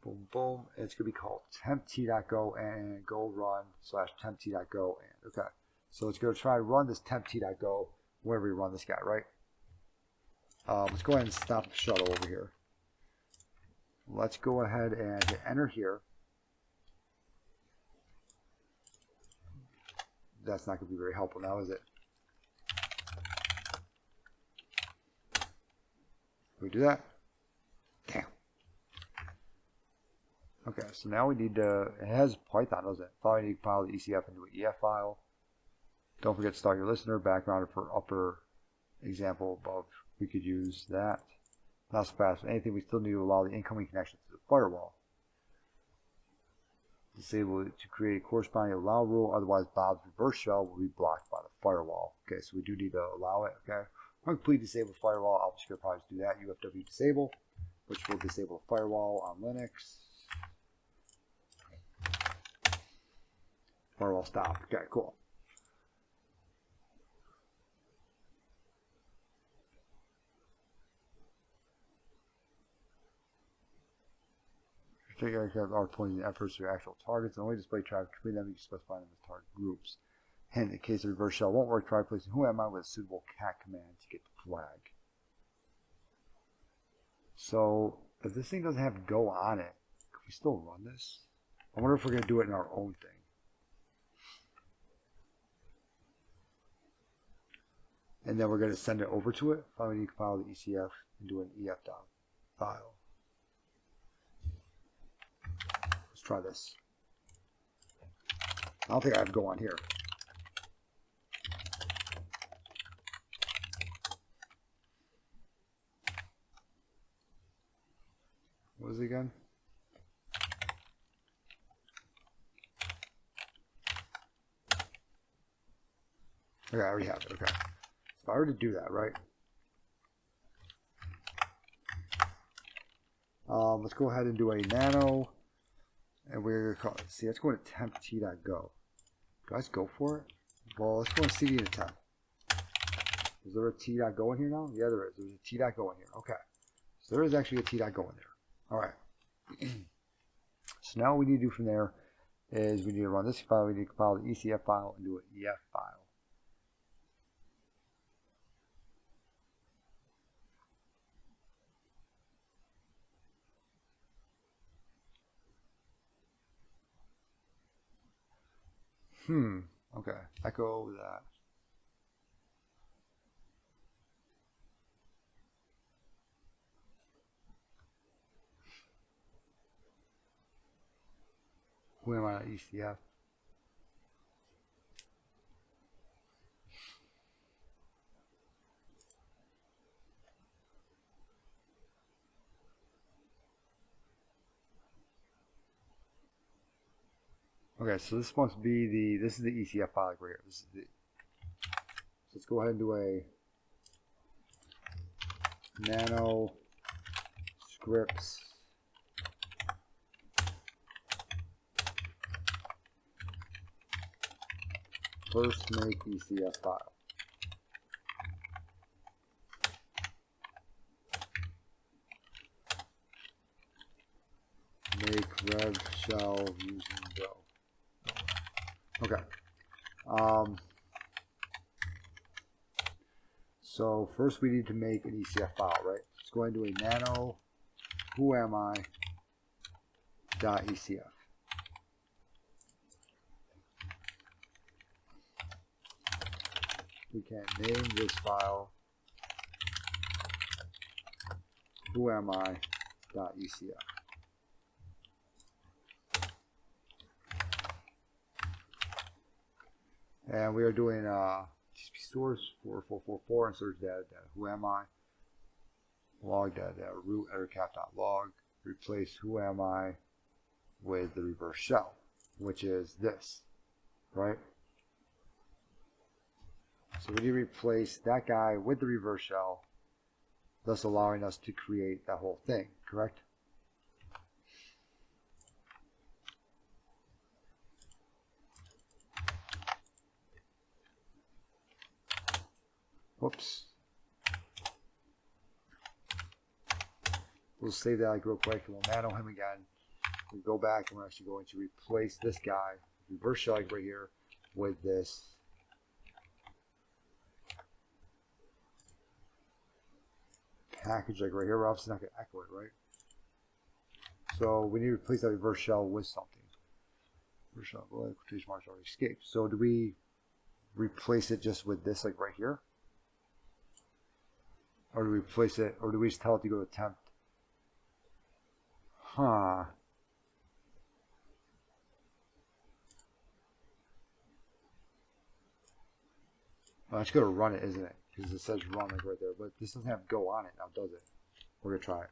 boom, boom. And it's going to be called tempt.go and go run / tempt.go. And okay. So it's going to try to run this tempt.go wherever we run this guy, right? Let's go ahead and stop the shuttle over here. Let's go ahead and hit enter here. That's not going to be very helpful now, is it? We do that? Damn. Okay, so now we need to, it has Python, doesn't it? Finally, you need to compile the ECF into an EF file. Don't forget to start your listener, background for upper example above. We could use that. Not so fast. Anything, we still need to allow the incoming connection to the firewall. Disable it to create a corresponding allow rule, otherwise Bob's reverse shell will be blocked by the firewall. Okay, so we do need to allow it, okay? Complete disable firewall, I'll just probably do that, UFW disable, which will disable the firewall on Linux. Firewall stop, okay, cool. Aircraft are pointing efforts to your actual targets and only display traffic between them. You can specify them as target groups. And in case the reverse shell won't work, try placing who am I with a suitable cat command to get the flag. So if this thing doesn't have go on it, can we still run this? I wonder if we're going to do it in our own thing. And then we're going to send it over to it. Finally, you compile the ECF and do an EF file. Let's try this. I don't think I have go on here. What is it again? Okay, I already have it. Okay. So I already do that, right? Let's go ahead and do a nano. And we're going to call it, see, let's go to tempt.go. Guys, go for it. Well, let's go and CD to temp. Is there a t.go in here now? Yeah, there is. There's a t.go in here. Okay. So there is actually a t.go in there. All right. So now what we need to do from there is we need to run this file. We need to compile the ECF file and do an EF file. Okay. Echo that. Who am I at ECF? Okay, so this must be the, this is the ECF file right here. This is the, so let's go ahead and do a nano scripts first make ECF file. Make rev shell using go. Okay. So first we need to make an ECF file, right? Let's go ahead and do a nano who am I .ecf. We can name this file who am I .ecf. And we are doing TCP source 4444 and search data, who am I, log data, root aircrack-ng, replace who am I with the reverse shell, which is this, right? So we need to replace that guy with the reverse shell, thus allowing us to create that whole thing, correct? Whoops. We'll save that like real quick and we'll nano him again. We go back and we're actually going to replace this guy, reverse shell like right here, with this package like right here. We're obviously not going to echo it, right? So we need to replace that reverse shell with something. Reverse shell, well, quotation marks already escaped. So do we replace it just with this like right here? Or do we replace it, or do we just tell it to go attempt? Huh. Well, it's going to run it, isn't it? Because it says run like right there. But this doesn't have go on it now, does it? We're going to try it.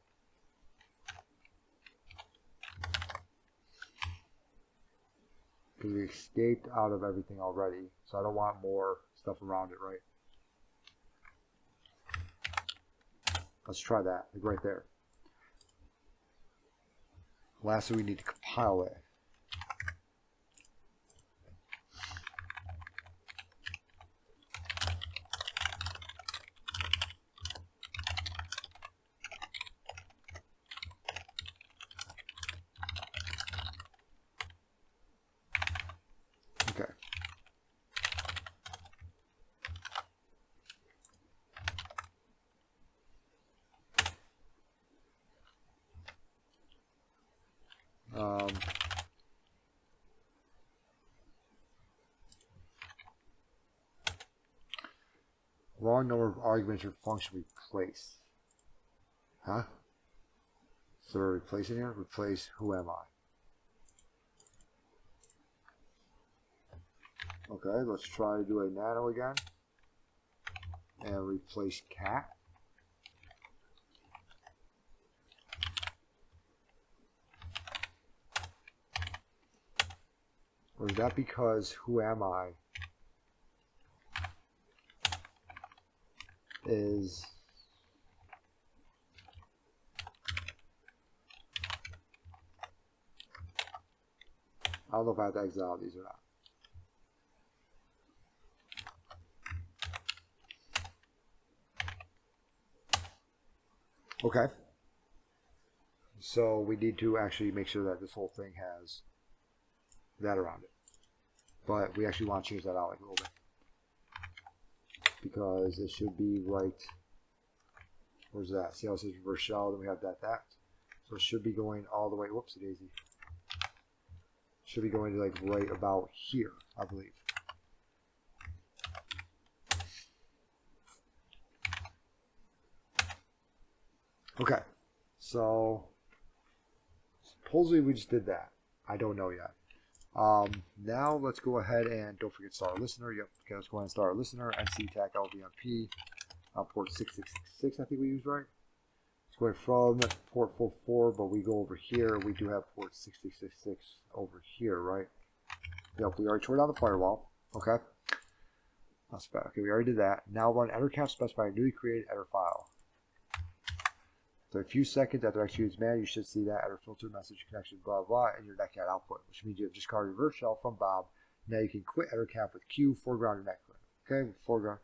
Because we escaped out of everything already. So I don't want more stuff around it, right? Let's try that, like right there. Lastly, we need to compile it. Okay. Wrong number of arguments your function replace. Huh? So we're replacing here? Replace who am I? Okay, let's try to do a nano again. And replace cat. Or is that because who am I is I don't know if I have to exile these or not. Okay. So we need to actually make sure that this whole thing has that around it. But we actually want to change that out like a little bit. Because it should be right. Where's that? See how it says reverse shell? Then we have that. So it should be going all the way. Whoopsie daisy. Should be going to like right about here, I believe. Okay. So supposedly we just did that. I don't know yet. Now let's go ahead and don't forget start our listener. Yep. Okay, let's go ahead and start our listener. NC-TAC LVMP. Port 6666, I think we used right. It's going from port 44, but we go over here. We do have port 6666 over here, right? Yep, we already tore down the firewall. Okay. That's bad. Okay, we already did that. Now run aircrack specify a newly created header file. So a few seconds after executing command, you should see that header filter message connection blah blah in your netcat output, which means you have just called reverse shell from Bob. Now you can quit header-cap with Q foreground and netcat. Okay, with foreground.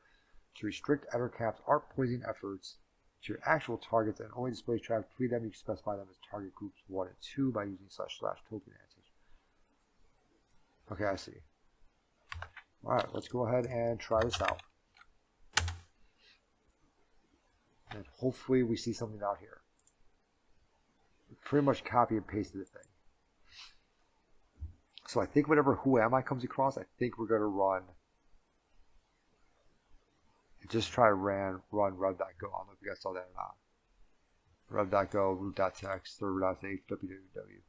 To restrict header-caps are pointing efforts to your actual targets and only display traffic between them. You can specify them as target groups 1 and 2 by using //token answers. Okay, I see. Alright, let's go ahead and try this out. And hopefully we see something out here. We pretty much copy and pasted the thing. So I think whenever who am I comes across, I think we're going to run. Just try run rev.go. I don't know if you guys saw that or not. Rev.go, root.txt, server.h, www.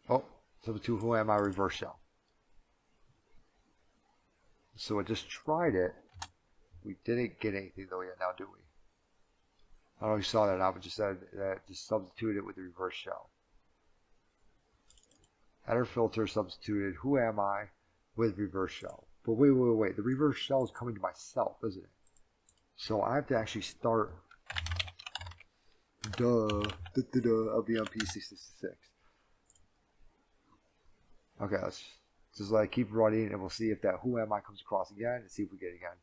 Oh, so the two who am I reverse shell. So I just tried it. We didn't get anything though yet now, do we? I don't know if you saw that or not, but just said that just substituted it with the reverse shell. Header filter substituted who am I with reverse shell. But wait. The reverse shell is coming to myself, isn't it? So I have to actually start LVMP 666. Okay, let's Just like keep running, and we'll see if that who am I comes across again, and see if we get it again.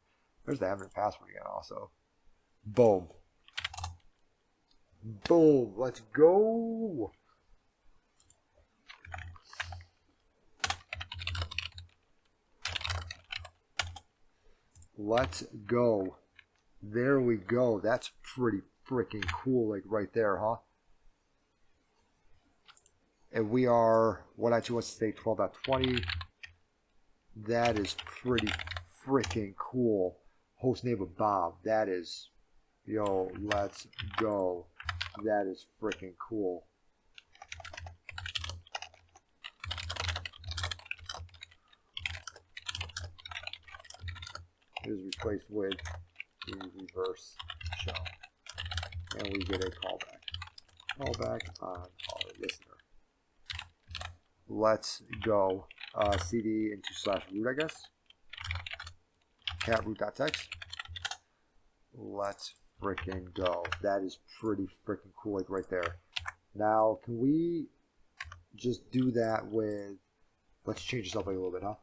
There's the admin password again also. Boom. Boom. Let's go. Let's go. There we go. That's pretty freaking cool, like right there, huh? And we are 192.168.12.20. That is pretty freaking cool. Host name of Bob. That is, yo, let's go. That is freaking cool. It is replaced with the reverse show. And we get a callback. Callback on our listener. Let's go. CD into /root, I guess. Cat root.txt. Let's freaking go. That is pretty freaking cool, like right there. Now, can we just do that with, let's change this up like a little bit, huh?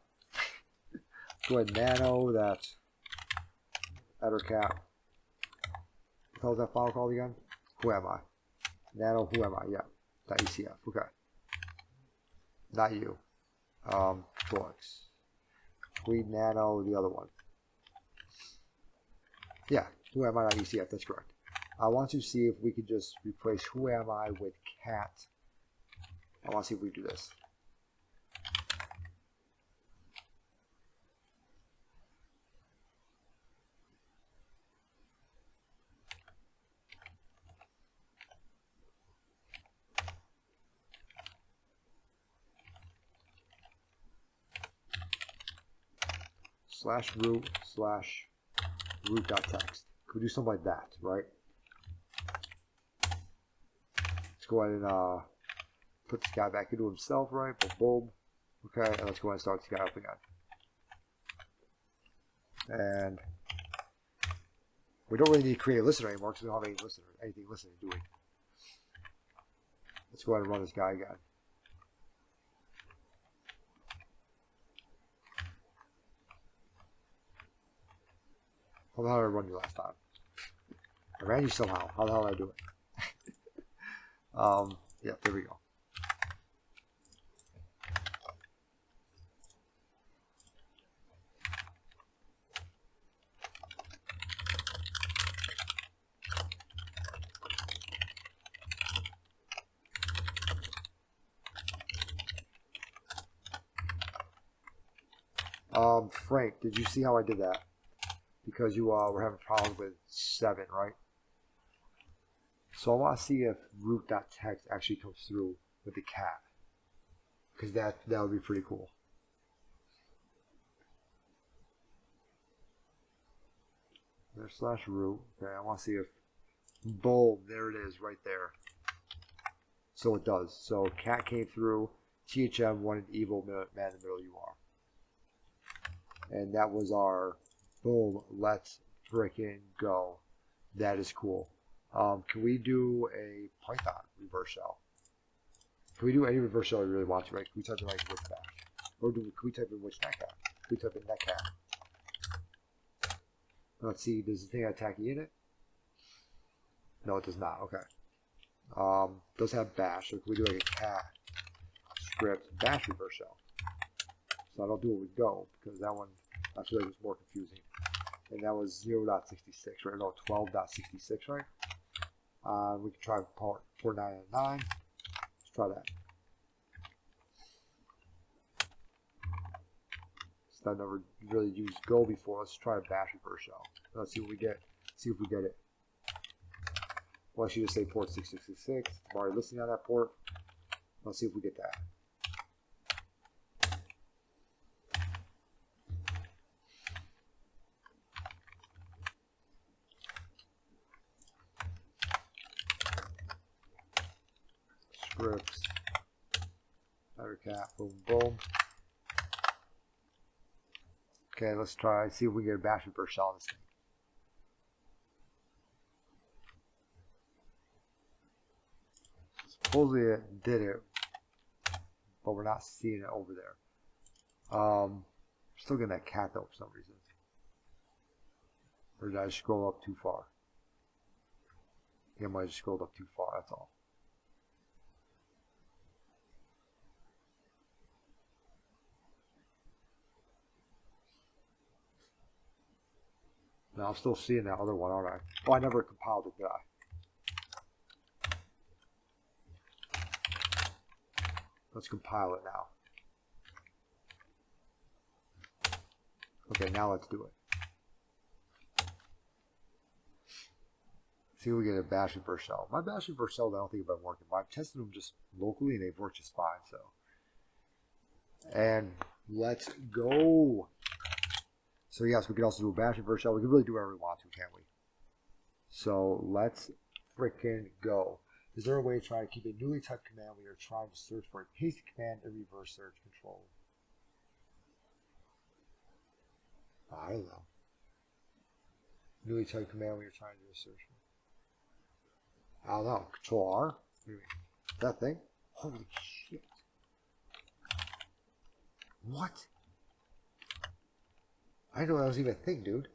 Go ahead, nano that ettercat. What the hell is that file called again? Who am I? Nano, who am I? Yeah. .ecf. Okay. Not you. Control-X. We nano the other one. Yeah. Who am I? .ecf. That's correct. I want to see if we can just replace who am I with cat. I want to see if we do this. /root/root.txt. Could we do something like that, right? Let's go ahead and put this guy back into himself, right? Boom, boom. Okay, and let's go ahead and start this guy up again. And we don't really need to create a listener anymore because we don't have anything listening, do we? Let's go ahead and run this guy again. How the hell did I run you last time? I ran you somehow. How the hell did I do it? Yeah, there we go. Frank, did you see how I did that? Because you were having problems with 7, right? So I want to see if root.txt actually comes through with the cat. Because that would be pretty cool. There /root. Okay, I want to see if, boom, there it is right there. So it does. So cat came through, THM wanted evil man in the middle you are. And that was our, boom, let's freaking go. That is cool. Can we do a Python reverse shell? Can we do any reverse shell we really want to, right? Can we type in like which bash? Or can we type in which netcat? Can we type in netcat? Let's see, does the thing have tacky in it? No, it does not. Okay. Does have bash. So can we do like a cat script bash reverse shell? So I don't do it with Go because that one I feel like it's more confusing. And that was 0.66, right? No, 12.66, right? We can try port 999. Let's try that. So I've never really used Go before. Let's try a bash reverse shell. Let's see what we get. See if we get it. Well, I should just say port 6666. I'm already listening on that port. Let's see if we get that. Scripts, ettercat, boom, boom. Okay, let's try, see if we can get a bash reverse shell on this thing. Supposedly it did it, but we're not seeing it over there. Still getting that cat though for some reason. Or did I scroll up too far? I might have scrolled up too far, that's all. Now I'm still seeing that other one, aren't I? Oh, I never compiled it, did I? Let's compile it now. Okay, now let's do it. See if we get a bash reverse shell. My bash reverse shells I don't think have been working, but I've tested them just locally and they've worked just fine, so. And let's go. So yes, we could also do a bash reverse shell. We could really do whatever we want to, can't we? So let's frickin' go. Is there a way to try to keep a newly typed command when you're trying to search for a pasted command and reverse search control? I don't know. Newly typed command when you're trying to do a search for. I don't know. Control R? That thing? Holy shit. What? I didn't know that was even a thing, dude.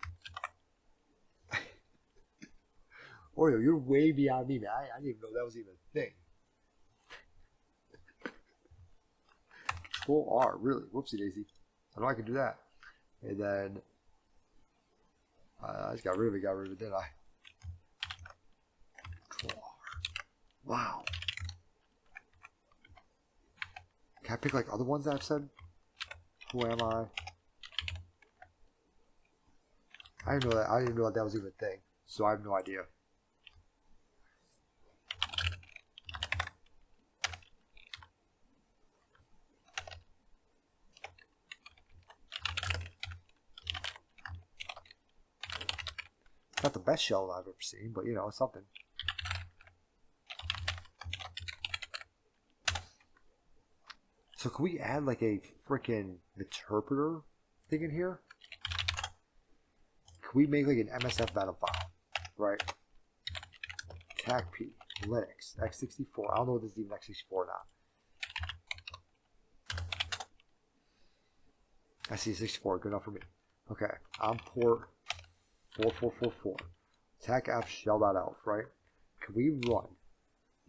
Oreo, you're way beyond me, man. I didn't even know that was even a thing. Control R, really? Whoopsie daisy. I know I can do that. And then I just got rid of it, didn't I? Control R. Wow. Can I pick like other ones that I've said? Who am I? I didn't know that. I didn't know that was even a thing. So I have no idea. Not the best shell I've ever seen, but you know, something. So can we add like a freaking interpreter thing in here? Can we make like an MSF meta file, right? TACP, Linux, x64. I don't know if this is even x64 or not. SC64, good enough for me. Okay, on port 4444. TACF shell.elf, right? Can we run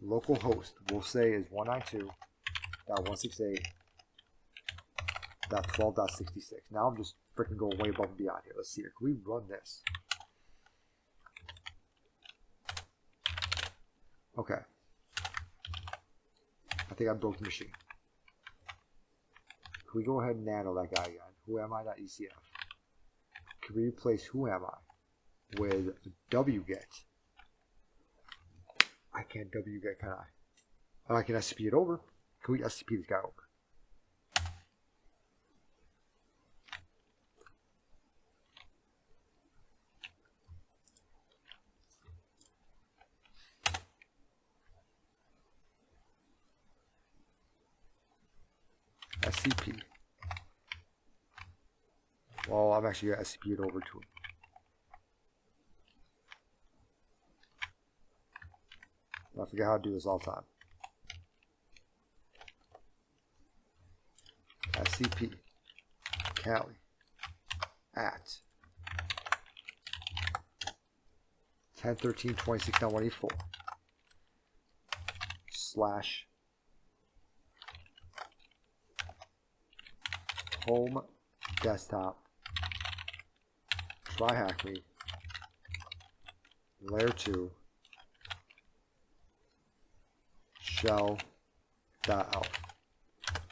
localhost? We'll say is 192.168.12.66. Now I'm just freaking going way above and beyond here. Let's see here. Can we run this? Okay. I think I broke the machine. Can we go ahead and nano that guy again? Whoami.ecf. Can we replace whoami with wget? I can't wget, can I? Oh, I can SCP it over. Can we SCP this guy over? SCP. Well, I'm actually going to SCP it over to him. I forget how to do this all the time. SCP Cali at 10.13.26.184 slash home desktop try hack me layer 2 shell.elf.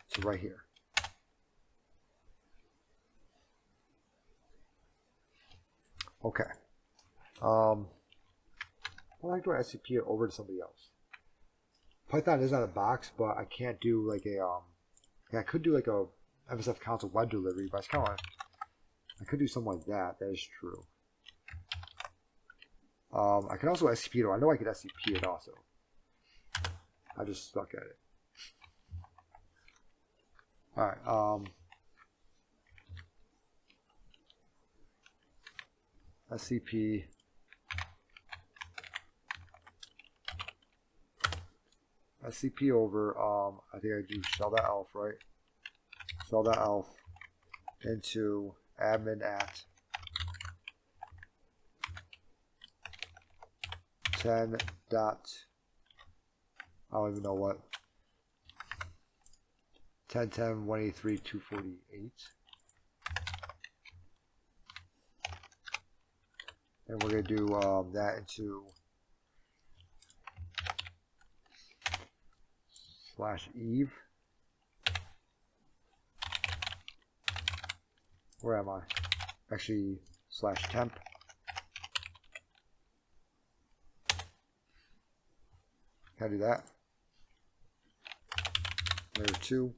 So right here. Okay. Well, I do SCP it over to somebody else. Python is not a box, but I can't do like a yeah, I could do like a MSF console web delivery, but it's kind of I could do something like that. That is true. I can also SCP it. I know I could SCP it also. I just suck at it. All right. SCP SCP over I think I do shell.elf, right? Shell.elf into admin at 10 dot, I don't even know what, 10.10.183.248. And we're going to do that into /Eve. Where am I? Actually, /temp. Can I do that? Layer 2.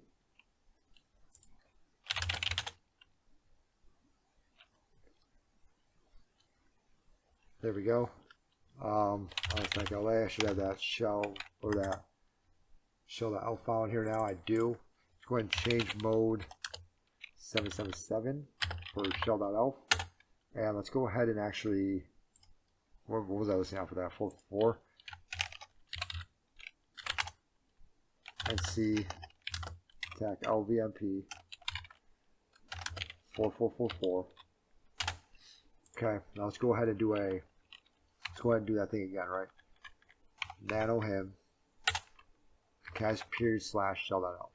There we go. Let's make LA. I should have that shell or that shell.elf file in here now. I do. Let's go ahead and change mode 777 for shell.elf. And let's go ahead and actually, what was I listening out for that? 444. And see attack LVMP 4444. Okay, now let's go ahead and do that thing again, right? Nano him cast period / shell.elf.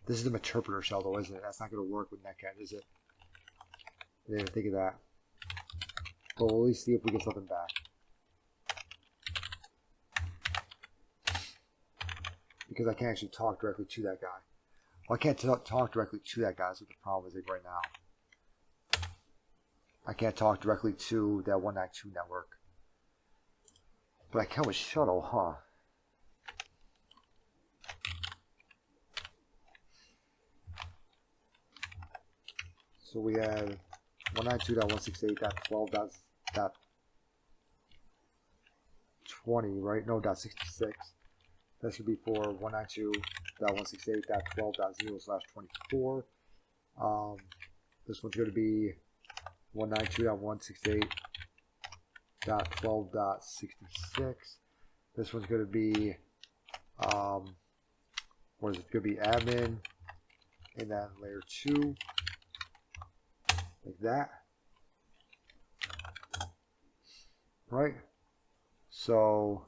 This is the interpreter shell though, isn't it? That's not going to work with netcat, is it? I didn't even think of that. But we'll at least see if we get something back. Because I can't actually talk directly to that guy. Well, I can't talk directly to that guy. That's what the problem is right now. I can't talk directly to that 192 network. But I can with shuttle, huh? So we had 192.168.12.20, right? No, .66. That should be for 192.168.12.0/24. This one's going to be 192.168.12.66. This one's going to be, what is it? It's going to be admin, and then layer 2, like that. Right? So,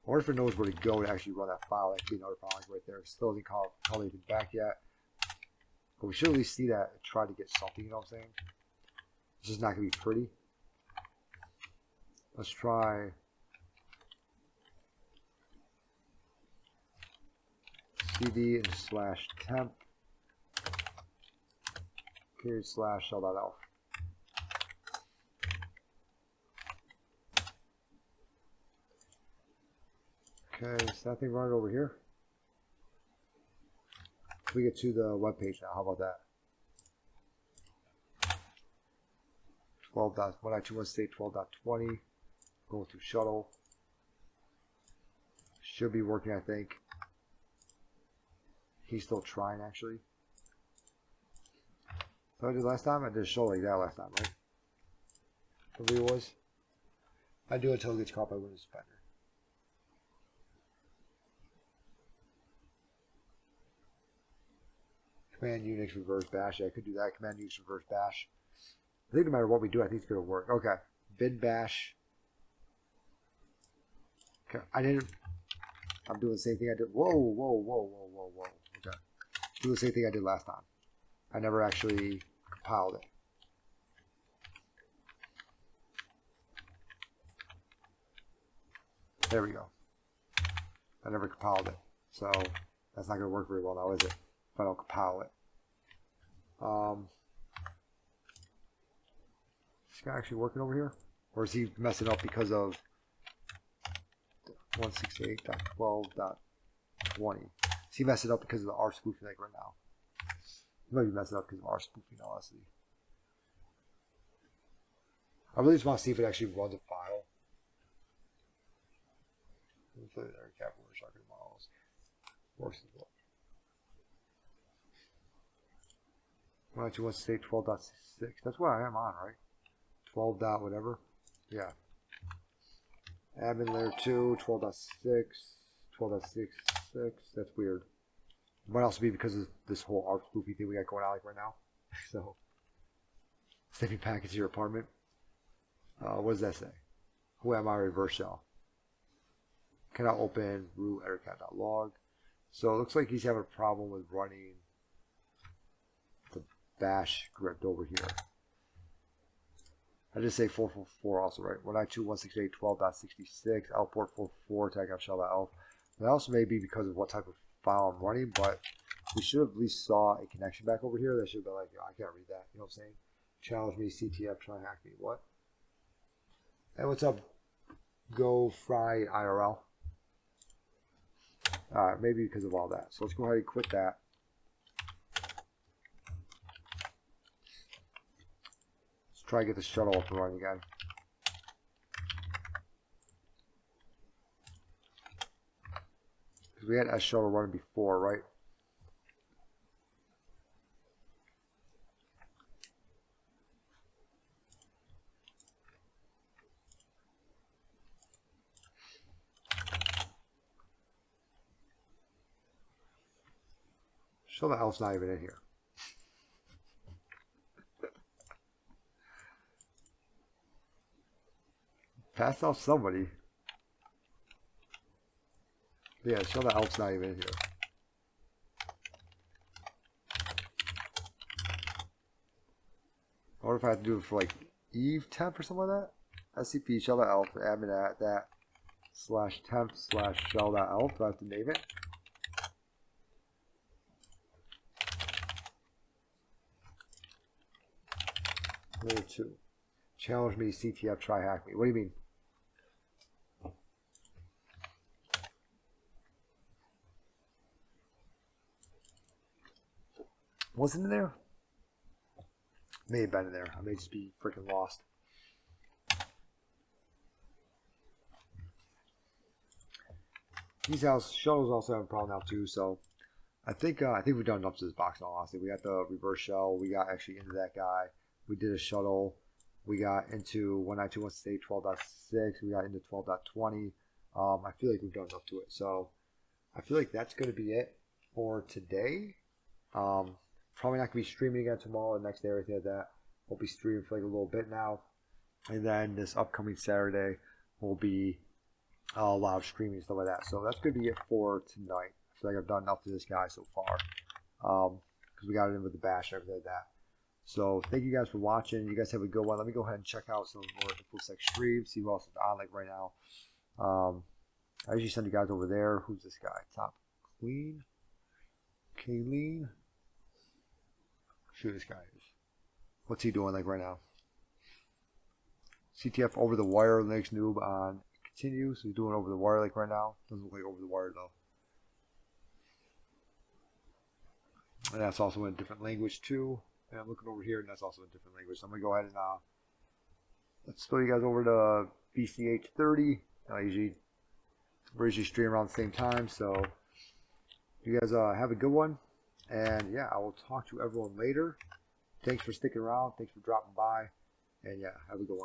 I wonder if it knows where to go to actually run that file. That could be another problem right there. It still hasn't called anything back yet. But we should at least see that and try to get something, you know what I'm saying? It's just not going to be pretty. Let's try cd and /temp period / shell.elf. Okay, is that thing running over here? We get to the web page now. How about that? 12.192.168.12.20. Going through shuttle. Should be working, I think. He's still trying, actually. So I did last time? I did a show like that last time, right? I believe it was. I do it until it gets caught by Windows Defender. Command Unix reverse bash. Yeah, I could do that. Command Unix reverse bash. I think no matter what we do, I think it's going to work. Okay. Bin bash. Okay. I'm doing the same thing I did. Whoa. Okay. Do the same thing I did last time. I never actually compiled it. There we go. I never compiled it. So that's not going to work very well now, is it? If I don't compile it. Is this guy actually working over here? Or is he messing up because of 168.12.20? Is he messing up because of the R spoofing like right now? He might be messing up because of R spoofing, honestly. I really just want to see if it actually runs a file. Works as well. 192.168.12.6. That's what I am on, right? 12 dot whatever. Yeah. Admin layer 2, 12.6, 12.6, 6. That's weird. It might also be because of this whole ARP spoofing thing we got going on like right now. So, sniffing packets to your apartment. What does that say? Who am I? Reverse shell. Cannot open root aircrack-ng. So it looks like he's having a problem with running the bash script over here. I just say 444 also, right? 192.168.12.66, out port 44, tag out shell.elf. That also may be because of what type of file I'm running, but we should have at least saw a connection back over here that should be like, oh, I can't read that. You know what I'm saying? Challenge me, CTF, try and hack me. What? Hey, what's up? Go fry IRL. Alright, maybe because of all that. So let's go ahead and quit that. Let's try to get the shuttle up and running again. Because we had S shuttle running before, right? So the elf's not even in here. Pass off somebody. Yeah, show the elf's not even in here. I wonder if I have to do it for like Eve temp or something like that. SCP shell elf admin at that /temp /shell.elf. Do I have to name it? Layer 2. Challenge me, CTF, try hack me. What do you mean? Wasn't in there? May have been in there. I may just be freaking lost. These shuttles also have a problem now too, so I think we've done enough to this box in all honesty. We got the reverse shell, we got actually into that guy. We did a shuttle. We got into 192.168.12.6. We got into 12.20. I feel like we've done enough to it. So I feel like that's going to be it for today. Probably not going to be streaming again tomorrow or next day or anything like that. We'll be streaming for like a little bit now. And then this upcoming Saturday will be live streaming and stuff like that. So that's going to be it for tonight. I feel like I've done enough to this guy so far. Because we got it in with the bash and everything like that. So thank you guys for watching. You guys have a good one. Let me go ahead and check out some more InfoSec streams. See who else is on like right now. I usually send you guys over there. Who's this guy? Top Clean? Kayleen? Who this guy is. What's he doing like right now? CTF over the wire. Next noob on continue. So he's doing over the wire like right now. Doesn't look like over the wire though. And that's also in a different language too. And I'm looking over here, and that's also a different language. So I'm going to go ahead and let's throw you guys over to BCH30. We're usually stream around the same time. So you guys have a good one. And yeah, I will talk to everyone later. Thanks for sticking around. Thanks for dropping by. And yeah, have a good one.